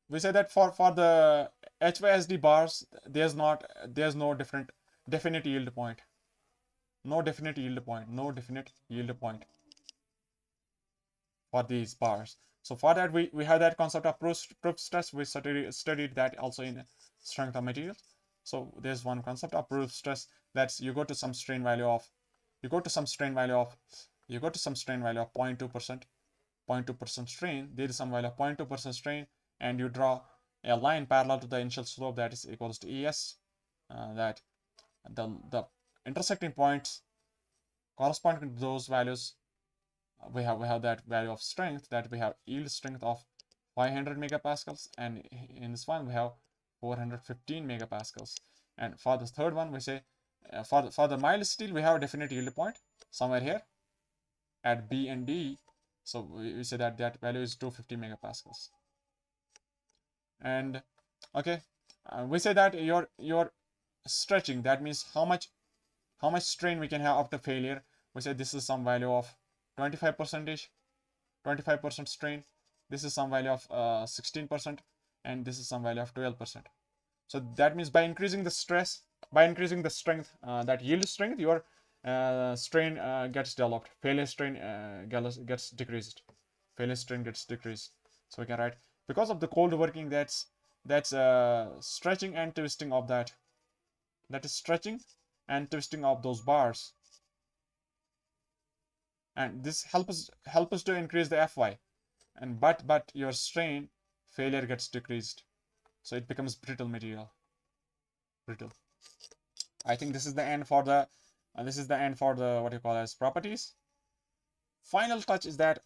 we say that for the HYSD bars, there's no definite yield point. No definite yield point for these bars. So for that we have that concept of proof stress. We studied that also in strength of materials. So there's one concept of proof stress, that's you go to some strain value of 0.2%. 0.2% strain, there is some value of 0.2% strain, and you draw a line parallel to the initial slope that is equals to ES, that the intersecting points corresponding to those values, we have that value of strength, that we have yield strength of 500 megapascals, and in this one we have 415 megapascals. And for the third one, we say for the mild steel we have a definite yield point somewhere here at B and D. So we say that that value is 250 megapascals. And okay, we say that your stretching, that means how much strain we can have after failure. We say this is some value of 25%, 25% strain. This is some value of 16%, and this is some value of 12%. So that means by increasing the stress, by increasing the strength, that yield strength, your strain gets developed. Failure strain gets decreased. Failure strain gets decreased. So we can write, because of the cold working, that's stretching and twisting of that. That is stretching and twisting of those bars. And this help us to increase the Fy. And but your strain failure gets decreased. So it becomes brittle material. Brittle. I think this is the end for the what you call as properties. Final touch is that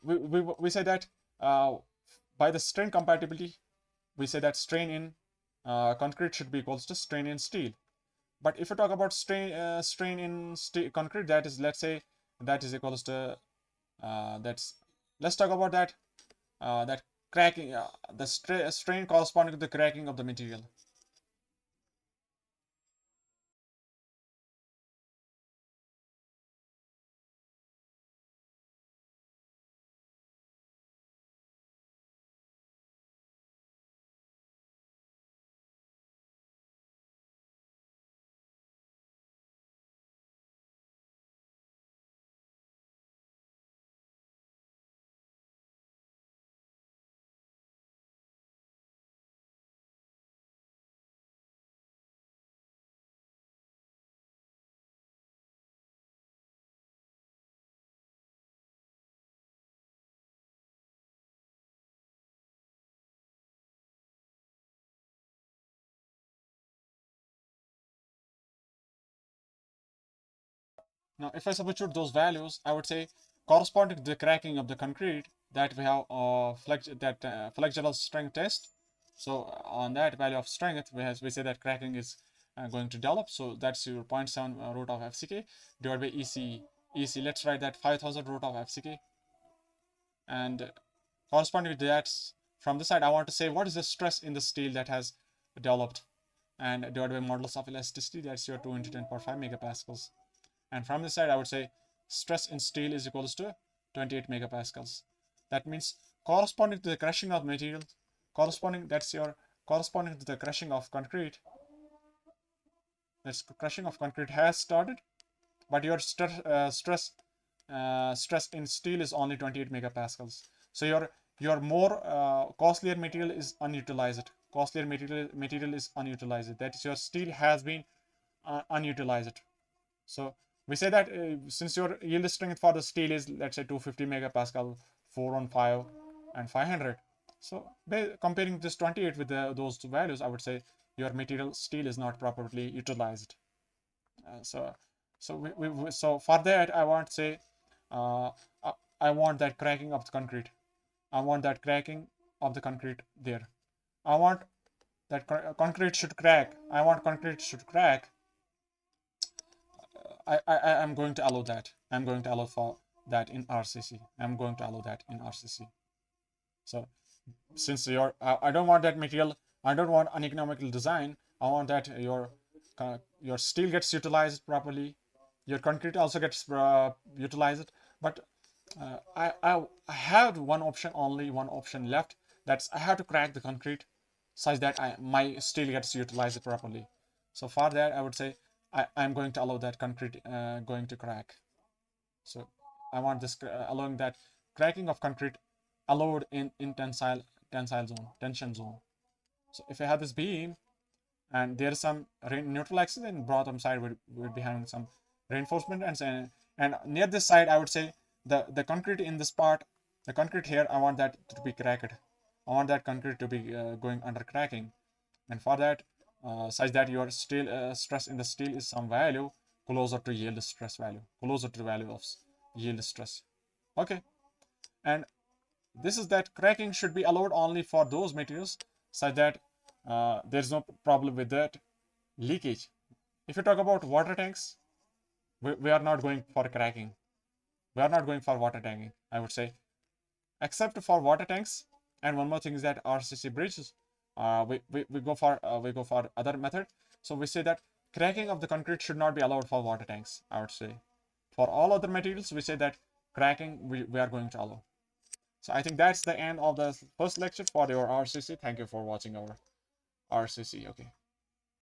we say that by the strain compatibility, we say that strain in concrete should be equals to strain in steel. But if you talk about strain in concrete, that is, let's say, that is equals to let's talk about that that cracking, the strain corresponding to the cracking of the material. Now, if I substitute those values, I would say corresponding to the cracking of the concrete, that we have flexural strength test. So on that value of strength, we say that cracking is going to develop. So that's your 0.7 root of FCK divided by EC. Let's write that 5000 root of FCK. And corresponding to that, from this side, I want to say what is the stress in the steel that has developed, and divided by modulus of elasticity, that's your 2 into 10.5 megapascals. And from this side, I would say stress in steel is equals to 28 megapascals. That means corresponding to the crushing of material, corresponding to the crushing of concrete. That's crushing of concrete has started, but your stress in steel is only 28 megapascals. So your more costlier material is unutilized. Costlier material is unutilized. That is, your steel has been unutilized. So we say that since your yield strength for the steel is, let's say, 250 megapascal, 415 and 500. So comparing this 28 with those two values, I would say your material steel is not properly utilized. So for that, I want to say I want that cracking of the concrete. I want that cracking of the concrete there. I want that concrete should crack. I want concrete should crack. I'm going to allow that. I'm going to allow for that in RCC. I'm going to allow that in RCC. So since I don't want that material, I don't want uneconomical design. I want that your steel gets utilized properly, your concrete also gets utilized. But I have only one option left. That's I have to crack the concrete such that my steel gets utilized properly. So for that, I would say I'm going to allow that concrete going to crack. So I want this allowing that cracking of concrete allowed in tensile zone, tension zone. So if I have this beam and there is some neutral axis, and bottom side would be having some reinforcement, and near this side I would say the concrete in this part, the concrete here, I want that to be cracked. I want that concrete to be going under cracking, and for that such that your steel stress in the steel is some value closer to yield stress value, closer to the value of yield stress. Okay, and This is that cracking should be allowed only for those materials such that there's no problem with that leakage. If you talk about water tanks, we are not going for cracking. We are not going for water tanking, I would say, except for water tanks. And one more thing is that RCC bridges, we go for other method. So we say that cracking of the concrete should not be allowed for water tanks, I would say. For all other materials, we say that cracking we are going to allow. So I think that's the end of the first lecture for your RCC. Thank you for watching our RCC. Okay.